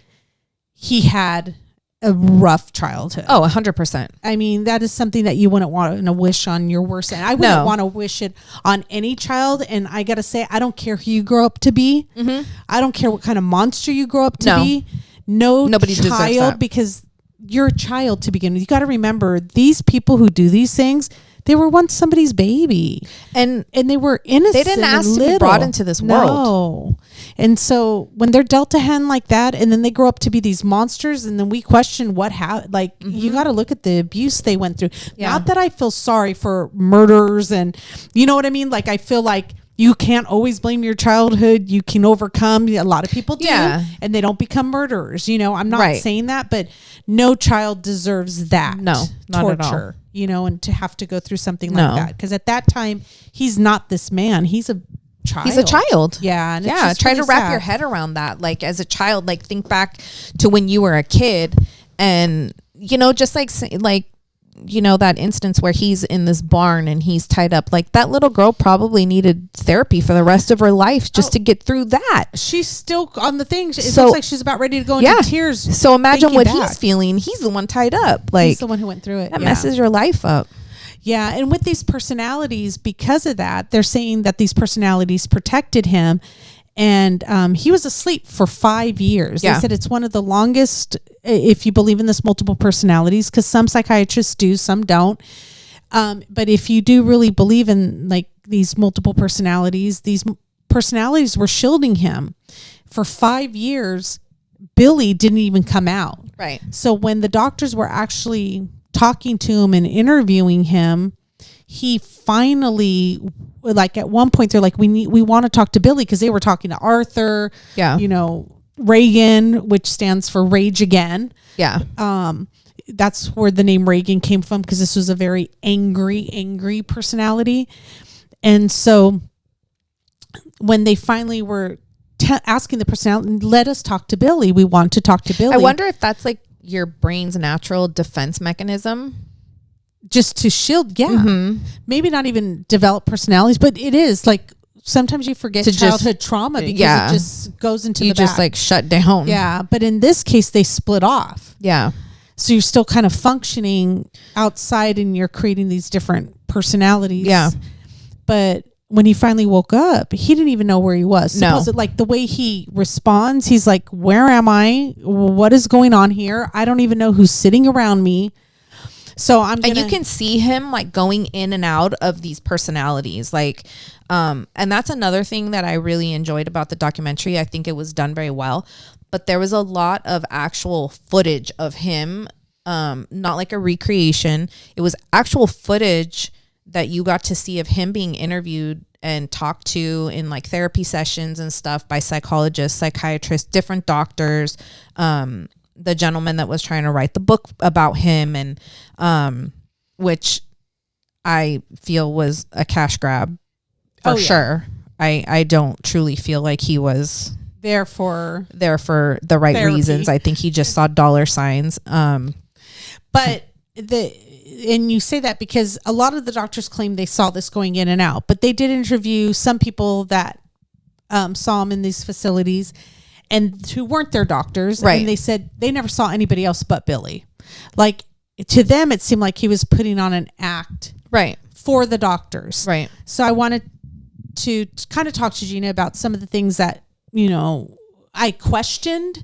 Speaker 7: he had a rough childhood.
Speaker 6: Oh, 100%.
Speaker 7: That is something that you wouldn't want to wish on your worst. And I wouldn't want to wish it on any child. And I got to say, I don't care who you grow up to be. Mm-hmm. I don't care what kind of monster you grow up to be. Nobody deserves that. Because you're a child to begin with. You got to remember, these people who do these things, they were once somebody's baby, and they were innocent.
Speaker 6: They didn't ask to be brought into this world.
Speaker 7: And so when they're dealt a hand like that, and then they grow up to be these monsters, and then we question what happened. You got to look at the abuse they went through. Yeah. Not that I feel sorry for murderers, and you know what I mean. I feel like you can't always blame your childhood. You can overcome. A lot of people do, and they don't become murderers. I'm not saying that, but no child deserves that.
Speaker 6: No, not
Speaker 7: torture.
Speaker 6: At all.
Speaker 7: And to have to go through something like that. Because at that time, he's not this man. He's a child.
Speaker 6: He's a child.
Speaker 7: Yeah. And
Speaker 6: try to wrap your head around that. As a child, think back to when you were a kid, and, just that instance where he's in this barn and he's tied up. That little girl probably needed therapy for the rest of her life just to get through that.
Speaker 7: She's still on the thing. It looks like she's about ready to go into tears.
Speaker 6: So imagine what he's feeling. He's the one tied up.
Speaker 7: He's the one who went through it.
Speaker 6: That messes your life up.
Speaker 7: Yeah. And with these personalities, because of that, they're saying that these personalities protected him. And he was asleep for 5 years. They said it's one of the longest, if you believe in this multiple personalities, because some psychiatrists do, some don't. But if you do really believe in these multiple personalities, these personalities were shielding him. For 5 years, Billy didn't even come out.
Speaker 6: Right.
Speaker 7: So when the doctors were actually talking to him and interviewing him, he finally, like at one point they're like, we want to talk to Billy, because they were talking to Arthur, Reagan, which stands for Rage Again.
Speaker 6: Yeah.
Speaker 7: That's where the name Reagan came from, because this was a very angry personality. And so when they finally were asking the personality, let us talk to Billy, we want to talk to Billy.
Speaker 6: I wonder if that's like your brain's natural defense mechanism.
Speaker 7: Just to shield, maybe not even develop personalities, but it is like sometimes you forget
Speaker 6: to
Speaker 7: childhood trauma because it just goes into
Speaker 6: you
Speaker 7: the back.
Speaker 6: just like shut down.
Speaker 7: Yeah, but in this case they split off.
Speaker 6: Yeah,
Speaker 7: so you're still kind of functioning outside and you're creating these different personalities.
Speaker 6: Yeah,
Speaker 7: but when he finally woke up, he didn't even know where he was.
Speaker 6: No.
Speaker 7: Like the way he responds, he's like, where am I? What is going on here? I don't even know who's sitting around me. So and you
Speaker 6: can see him like going in and out of these personalities. Like, and that's another thing that I really enjoyed about the documentary. I think it was done very well, but there was a lot of actual footage of him, not like a recreation. It was actual footage that you got to see of him being interviewed and talked to in like therapy sessions and stuff by psychologists, psychiatrists, different doctors, the gentleman that was trying to write the book about him, and which I feel was a cash grab for sure. I don't truly feel like he was
Speaker 7: there for
Speaker 6: the right
Speaker 7: therapy.
Speaker 6: reasons. I think he just saw dollar signs.
Speaker 7: But and you say that because a lot of the doctors claim they saw this going in and out, but they did interview some people that saw him in these facilities and who weren't their doctors.
Speaker 6: Right.
Speaker 7: And they said they never saw anybody else but Billy. Like to them, it seemed like he was putting on an act for the doctors.
Speaker 6: Right.
Speaker 7: So I wanted to kind of talk to Gina about some of the things that, I questioned,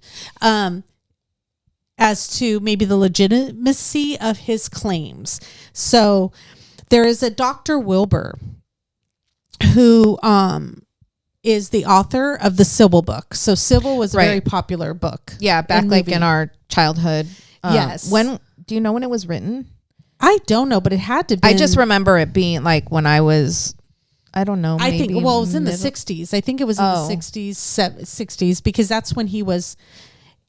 Speaker 7: as to maybe the legitimacy of his claims. So there is a Dr. Wilbur who is the author of the Sybil book. So Sybil was a very popular book.
Speaker 6: Yeah, back like in our childhood.
Speaker 7: Yes.
Speaker 6: When do you know when it was written?
Speaker 7: I don't know, but it had to be.
Speaker 6: I just remember it being like when I was, I don't know.
Speaker 7: I think,
Speaker 6: maybe
Speaker 7: it was in the 60s. I think it was in the 60s, because that's when he was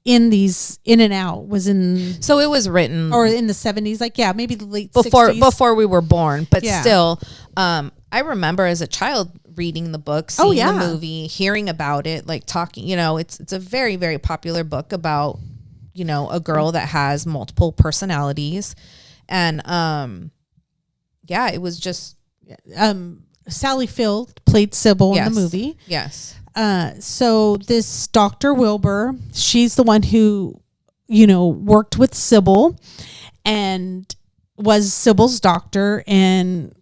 Speaker 7: in these in and out was in.
Speaker 6: So it was written
Speaker 7: or in the 70s, like, maybe the late 60s.
Speaker 6: Before we were born, but still, I remember as a child reading the book, seeing the movie, hearing about it, like talking, it's a very, very popular book about, a girl that has multiple personalities. And, it was just,
Speaker 7: Sally Field played Sybil in the movie.
Speaker 6: Yes.
Speaker 7: So this Dr. Wilbur, she's the one who, worked with Sybil and was Sybil's doctor and,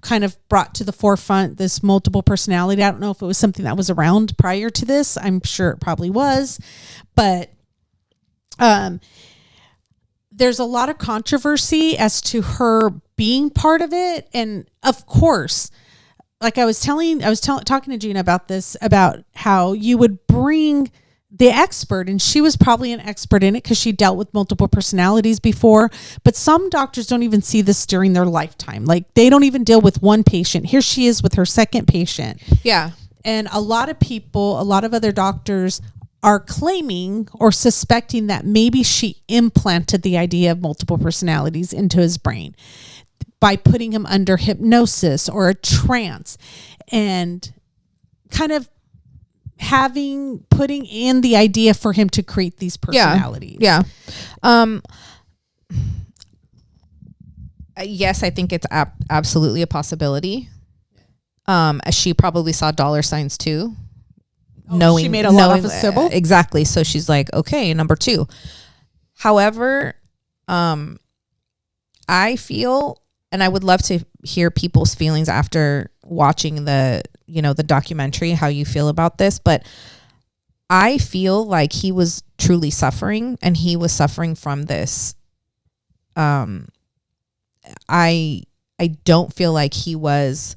Speaker 7: kind of brought to the forefront this multiple personality. I don't know if it was something that was around prior to this. I'm sure it probably was, but, there's a lot of controversy as to her being part of it. And of course, like I was talking to Gina about this, about how you would bring the expert, and she was probably an expert in it because she dealt with multiple personalities before. But some doctors don't even see this during their lifetime. Like they don't even deal with one patient. Here she is with her second patient.
Speaker 6: Yeah.
Speaker 7: And a lot of people, a lot of other doctors are claiming or suspecting that maybe she implanted the idea of multiple personalities into his brain by putting him under hypnosis or a trance and kind of putting in the idea for him to create these personalities.
Speaker 6: Yeah. Yes, I think it's absolutely a possibility. She probably saw dollar signs too.
Speaker 7: She made a lot off of Sybil.
Speaker 6: Exactly. So she's like, okay, number 2. However, I feel, and I would love to hear people's feelings after watching the documentary, how you feel about this, but I feel like he was truly suffering, and he was suffering from this. I don't feel like he was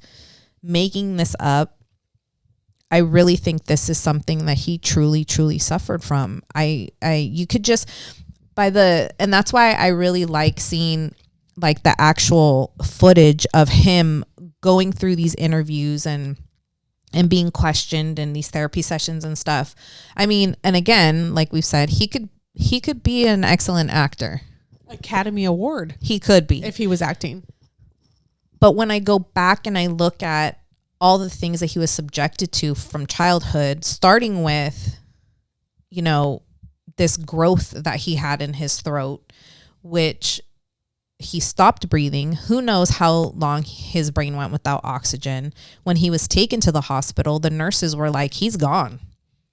Speaker 6: making this up. I really think this is something that he truly, truly suffered from. You could just and that's why I really like seeing like the actual footage of him going through these interviews and being questioned in these therapy sessions and stuff. I mean, and again, like we've said, he could be an excellent actor.
Speaker 7: Academy Award.
Speaker 6: He could be
Speaker 7: if he was acting.
Speaker 6: But when I go back and I look at all the things that he was subjected to from childhood, starting with, you know, this growth that he had in his throat, which he stopped breathing. Who knows how long his brain went without oxygen. When he was taken to the hospital, the nurses were like, he's gone.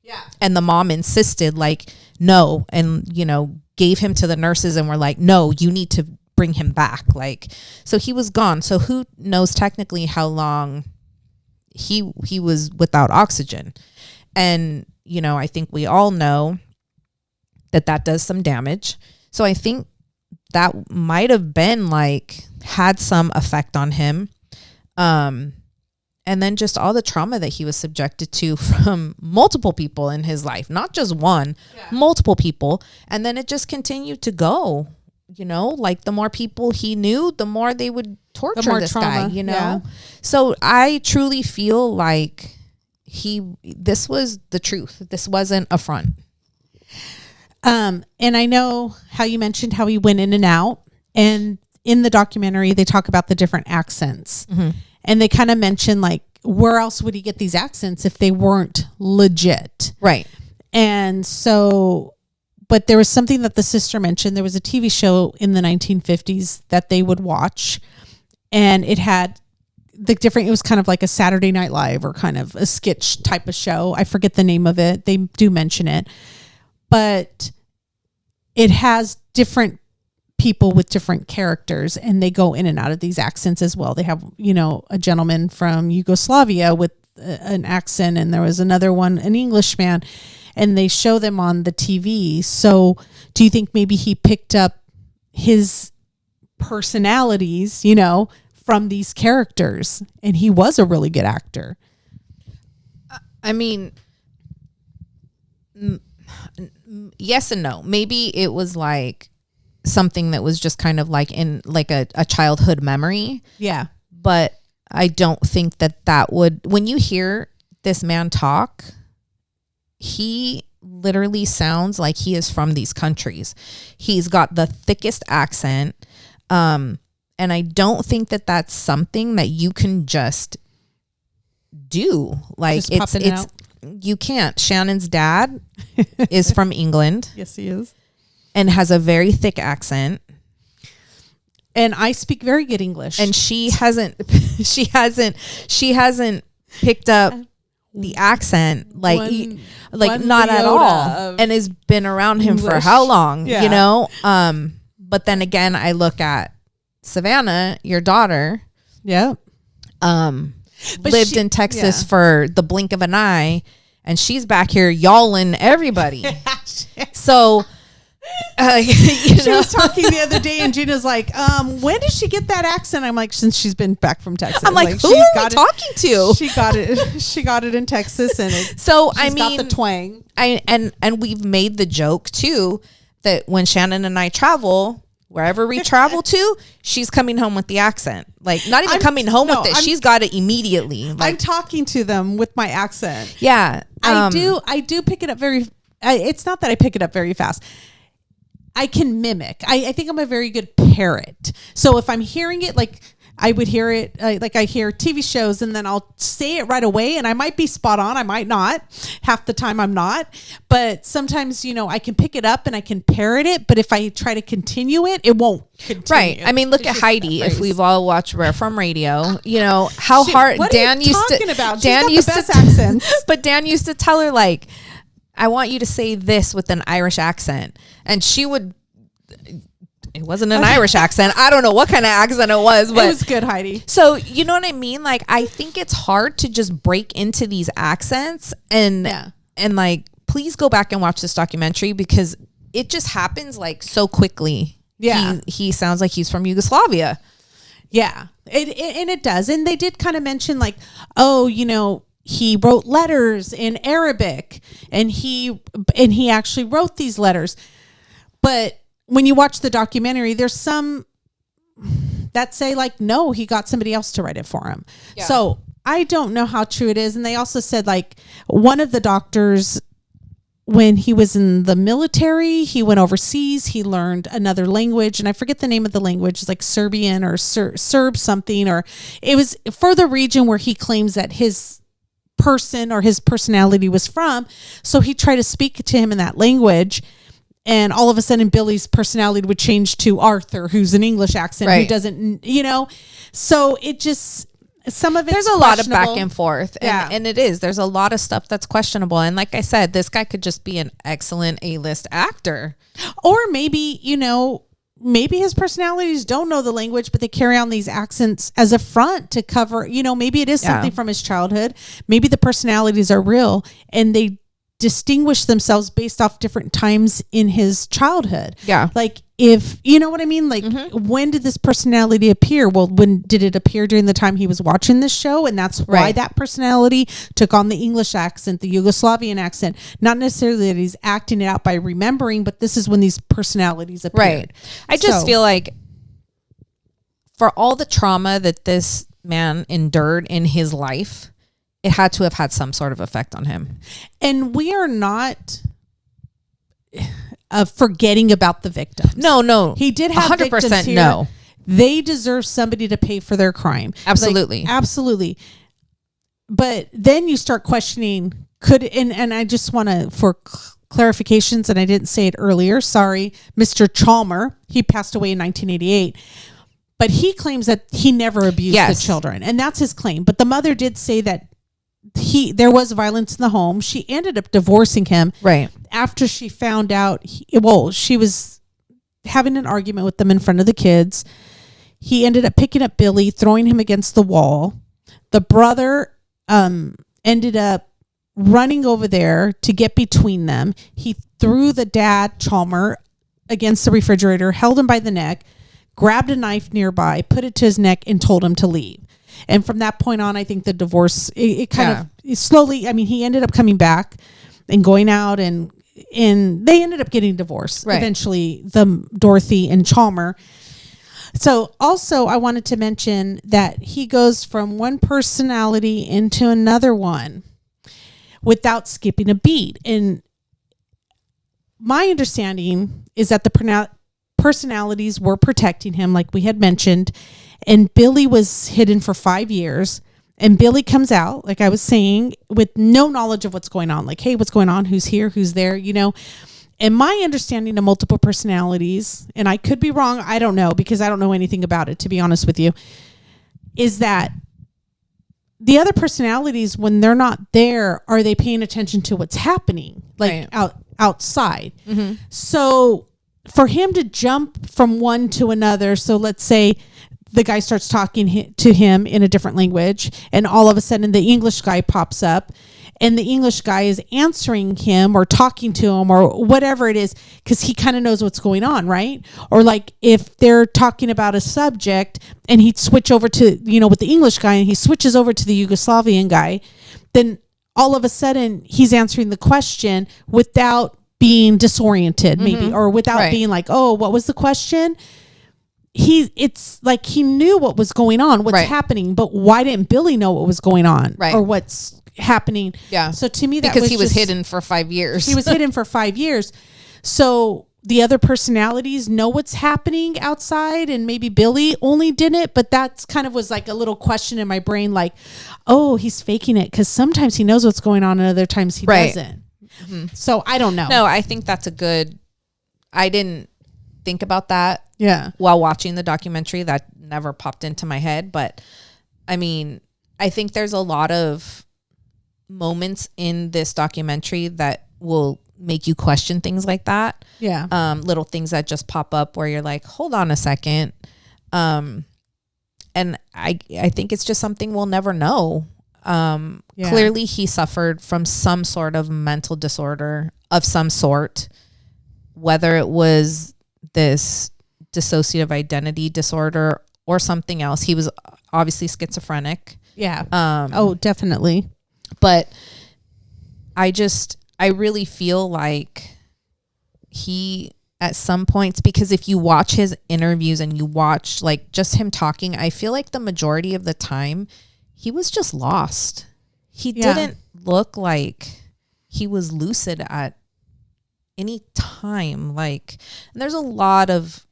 Speaker 6: Yeah. And the mom insisted, like, no. And, you know, gave him to the nurses and were like, no, you need to bring him back. Like, so he was gone. So who knows technically how long he was without oxygen. And, you know, I think we all know that does some damage. So I think that might have been like had some effect on him. And then just all the trauma that he was subjected to from multiple people in his life, not just one, multiple people. And then it just continued to go, you know, like the more people he knew, the more they would torture this guy, you know? Yeah. So I truly feel like this was the truth. This wasn't a front.
Speaker 7: And I know how you mentioned how he went in and out, and in the documentary, they talk about the different accents, and they kind of mention like, where else would he get these accents if they weren't legit? Right. And so, but there was something that the sister mentioned. There was a TV show in the 1950s that they would watch, and it had it was kind of like a Saturday Night Live or kind of a sketch type of show. I forget the name of it. They do mention it. But it has different people with different characters, and they go in and out of these accents as well. They have, you know, a gentleman from Yugoslavia with an accent, and there was another one, an Englishman, and they show them on the TV. So do you think maybe he picked up his personalities, you know, from these characters, and he was a really good actor?
Speaker 6: I mean, yes and no. Maybe it was like something that was just kind of like in like a childhood memory. Yeah. But I don't think that would, when you hear this man talk, he literally sounds like he is from these countries. He's got the thickest accent. And I don't think that's something that you can just do. Like
Speaker 7: just
Speaker 6: it's you can't. Shannon's dad is from England.
Speaker 7: Yes, he is.
Speaker 6: And has a very thick accent.
Speaker 7: And I speak very good English.
Speaker 6: And she hasn't picked up the accent not at all. And has been around him English for how long, you know? But then again, I look at Savannah, your daughter. Yeah. Lived in Texas for the blink of an eye, and she's back here yawling everybody. So
Speaker 7: she was talking the other day, and Gina's like, when did she get that accent? I'm like, since she's been back from Texas.
Speaker 6: I'm like, who are we talking to?
Speaker 7: She got it in Texas, and
Speaker 6: I mean,
Speaker 7: got the twang.
Speaker 6: And we've made the joke too that when Shannon and I travel, wherever we travel to, she's coming home with the accent. Like, not even coming home with it. She's got it immediately. Like,
Speaker 7: I'm talking to them with my accent.
Speaker 6: Yeah.
Speaker 7: I do pick it up it's not that I pick it up very fast. I can mimic. I think I'm a very good parrot. So if I'm hearing it, like I would hear it, like I hear TV shows, and then I'll say it right away, and I might be spot on. I might not. Half the time I'm not. But sometimes, you know, I can pick it up and I can parrot it. But if I try to continue it, it won't continue.
Speaker 6: Right. I mean, look at Heidi. If we've all watched Rare from Radio, you know, how hard Dan used to.
Speaker 7: What are you talking about?
Speaker 6: Dan
Speaker 7: used
Speaker 6: the
Speaker 7: best
Speaker 6: to,
Speaker 7: accents.
Speaker 6: But Dan used to tell her, like, I want you to say this with an Irish accent. And she would... It wasn't an Irish accent. I don't know what kind of accent it was, but
Speaker 7: it was good, Heidi.
Speaker 6: So, you know what I mean? Like, I think it's hard to just break into these accents and like, please go back and watch this documentary because it just happens like so quickly. Yeah. He sounds like he's from Yugoslavia.
Speaker 7: Yeah. It does. And they did kind of mention like, oh, you know, he wrote letters in Arabic and he actually wrote these letters. But when you watch the documentary, there's some that say like, no, he got somebody else to write it for him. Yeah. So I don't know how true it is. And they also said like one of the doctors, when he was in the military, he went overseas, he learned another language, and I forget the name of the language. It's like Serbian or Serb something, or it was for the region where he claims that his person or his personality was from. So he tried to speak to him in that language, and all of a sudden Billy's personality would change to Arthur, who's an English accent, who doesn't, so it just... Some of it,
Speaker 6: there's a lot of back and forth, and it is. There's a lot of stuff that's questionable, and like I said, this guy could just be an excellent A-list actor,
Speaker 7: or maybe maybe his personalities don't know the language, but they carry on these accents as a front to cover. Maybe it is something from his childhood. Maybe the personalities are real, and they distinguish themselves based off different times in his childhood. Yeah. Like if, you know what I mean? Like when did this personality appear? Well, when did it appear during the time he was watching this show? And that's why that personality took on the English accent, the Yugoslavian accent, not necessarily that he's acting it out by remembering, but this is when these personalities appeared. Right.
Speaker 6: I just feel like for all the trauma that this man endured in his life, it had to have had some sort of effect on him.
Speaker 7: And we are not forgetting about the victims.
Speaker 6: No.
Speaker 7: He did have 100% victims here.
Speaker 6: No.
Speaker 7: They deserve somebody to pay for their crime.
Speaker 6: Absolutely.
Speaker 7: Absolutely. But then you start questioning, and I just want to, for clarifications, and I didn't say it earlier, sorry, Mr. Chalmer, he passed away in 1988. But he claims that he never abused the children, and that's his claim. But the mother did say that there was violence in the home. She ended up divorcing him after she found out she was having an argument with them in front of the kids. He ended up picking up Billy, throwing him against the wall. The brother ended up running over there to get between them. He threw the dad, Chalmer, against the refrigerator, held him by the neck, grabbed a knife nearby, put it to his neck, and told him to leave. And from that point on, I think the divorce, it kind of slowly, I mean, he ended up coming back and going out, and they ended up getting divorced eventually, Dorothy and Chalmer. So also I wanted to mention that he goes from one personality into another one without skipping a beat. And my understanding is that the personalities were protecting him, like we had mentioned, and Billy was hidden for 5 years, and Billy comes out, like I was saying, with no knowledge of what's going on. Like, hey, what's going on? Who's here? Who's there? And my understanding of multiple personalities, and I could be wrong, I don't know, because I don't know anything about it, to be honest with you, is that the other personalities, when they're not there, are they paying attention to what's happening, like outside? Mm-hmm. So for him to jump from one to another, so let's say the guy starts talking to him in a different language, and all of a sudden the English guy pops up, and the English guy is answering him or talking to him or whatever it is, because he kind of knows what's going on, right? Or like if they're talking about a subject and he'd switch over to, with the English guy, and he switches over to the Yugoslavian guy, then all of a sudden he's answering the question without being disoriented, maybe, or without being like, oh, what was the question? It's like he knew what was going on, what's happening, but why didn't Billy know what was going on or what's happening? Yeah. So to me, that
Speaker 6: because he was hidden for 5 years.
Speaker 7: He was hidden for 5 years. So the other personalities know what's happening outside, and maybe Billy only didn't, but that's kind of was like a little question in my brain, like, oh, he's faking it, because sometimes he knows what's going on and other times he doesn't. Mm-hmm. So I don't know.
Speaker 6: No, I think that's I didn't think about that while watching the documentary. That never popped into my head. But I mean, I think there's a lot of moments in this documentary that will make you question things like that. Yeah. Little things that just pop up where you're like, hold on a second. And I think it's just something we'll never know. Clearly he suffered from some sort of mental disorder of some sort, whether it was this dissociative identity disorder or something else. He was obviously schizophrenic.
Speaker 7: Yeah. Oh, definitely.
Speaker 6: But I really feel like he at some points, because if you watch his interviews and you watch like just him talking, I feel like the majority of the time he was just lost. He didn't look like he was lucid at any time. Like, and there's a lot of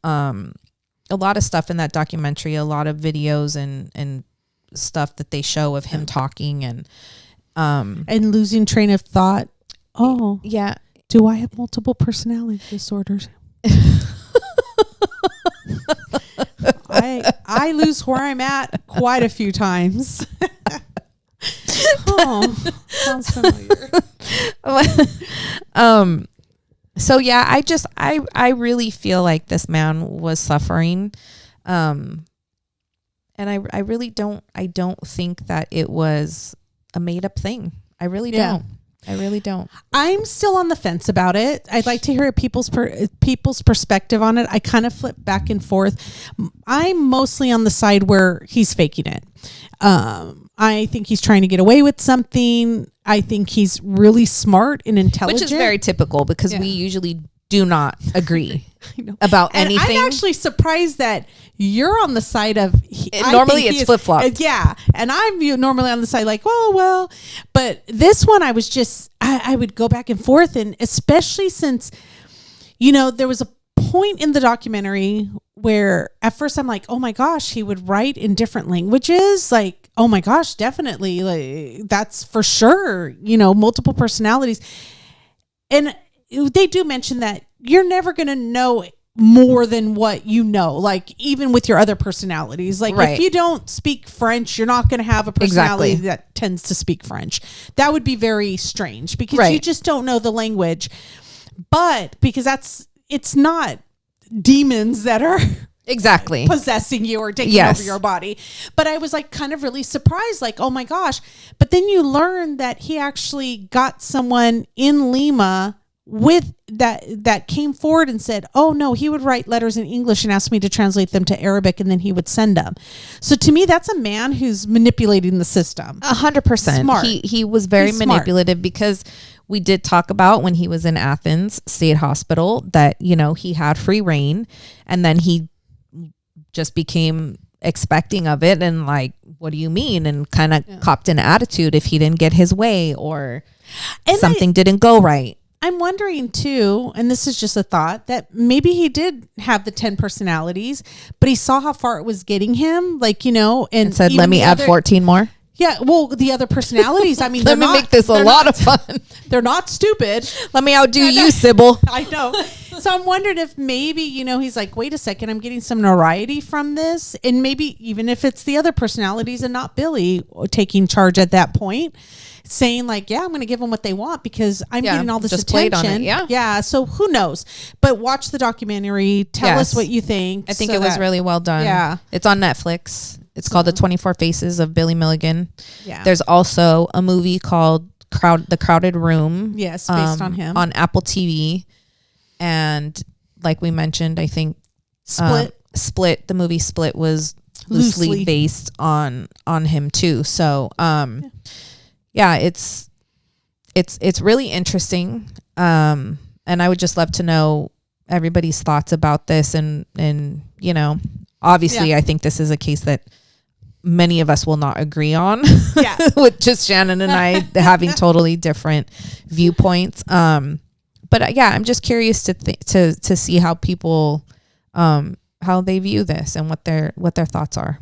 Speaker 6: stuff in that documentary, a lot of videos and stuff that they show of him talking and
Speaker 7: losing train of thought. Oh,
Speaker 6: yeah.
Speaker 7: Do I have multiple personality disorders? I lose where I'm at quite a few times. Oh, sounds familiar.
Speaker 6: So yeah, I really feel like this man was suffering. And I really don't think that it was a made up thing. I really don't. I really don't.
Speaker 7: I'm still on the fence about it. I'd like to hear people's perspective on it. I kind of flip back and forth. I'm mostly on the side where he's faking it. I think he's trying to get away with something. I think he's really smart and intelligent.
Speaker 6: Which is very typical because we usually do not agree about anything.
Speaker 7: I'm actually surprised that you're on the side of
Speaker 6: normally it's flip-flop.
Speaker 7: Yeah. And I'm normally on the side like, oh, well, but this one I was just, I would go back and forth. And especially since, there was a point in the documentary where at first I'm like, oh my gosh, he would write in different languages. Like, oh my gosh, definitely. Like, that's for sure, multiple personalities. And they do mention that you're never going to know more than what you know, like even with your other personalities. Like if you don't speak French, you're not going to have a personality that tends to speak French. That would be very strange because you just don't know the language. But because it's not demons that are possessing you or taking over your body. But I was like kind of really surprised, like, oh my gosh. But then you learn that he actually got someone in Lima with that came forward and said, oh no, he would write letters in English and ask me to translate them to Arabic, and then he would send them. So to me, that's a man who's manipulating the system.
Speaker 6: 100%.
Speaker 7: Smart.
Speaker 6: He was very manipulative because we did talk about when he was in Athens State Hospital that, he had free reign, and then he just became expecting of it and like, what do you mean? And kind of copped an attitude if he didn't get his way or something didn't go right.
Speaker 7: I'm wondering too, and this is just a thought, that maybe he did have the 10 personalities, but he saw how far it was getting him, like, and
Speaker 6: said, let me add 14 more.
Speaker 7: Yeah, well, the other personalities, I mean,
Speaker 6: let me make this a lot of fun.
Speaker 7: They're not stupid.
Speaker 6: Let me outdo you, Sybil.
Speaker 7: I know. So I'm wondering if maybe, he's like, wait a second, I'm getting some notoriety from this. And maybe even if it's the other personalities and not Billy taking charge at that point, saying like, I'm going to give them what they want because I'm getting all this attention.
Speaker 6: On it,
Speaker 7: yeah. So who knows? But watch the documentary. Tell us what you think.
Speaker 6: I think it was really well done.
Speaker 7: Yeah.
Speaker 6: It's on Netflix. It's called The 24 Faces of Billy Milligan.
Speaker 7: Yeah.
Speaker 6: There's also a movie called The Crowded Room.
Speaker 7: Yes, based on him.
Speaker 6: On Apple TV. And like we mentioned, I think Split, the movie Split was loosely based on him too. So it's really interesting. And I would just love to know everybody's thoughts about this and obviously I think this is a case that many of us will not agree on with just Shannon and I having totally different viewpoints. But I'm just curious to see how people, how they view this and what their thoughts are.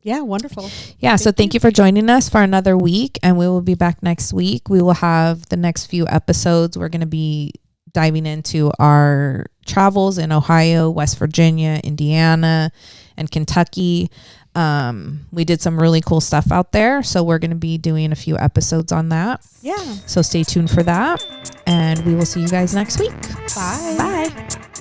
Speaker 7: Yeah, wonderful.
Speaker 6: Yeah, so thank you for joining us for another week, and we will be back next week. We will have the next few episodes. We're going to be diving into our travels in Ohio, West Virginia, Indiana, and Kentucky. We did some really cool stuff out there, so we're going to be doing a few episodes on that.
Speaker 7: Yeah.
Speaker 6: So stay tuned for that, and we will see you guys next week.
Speaker 7: Bye.
Speaker 6: Bye.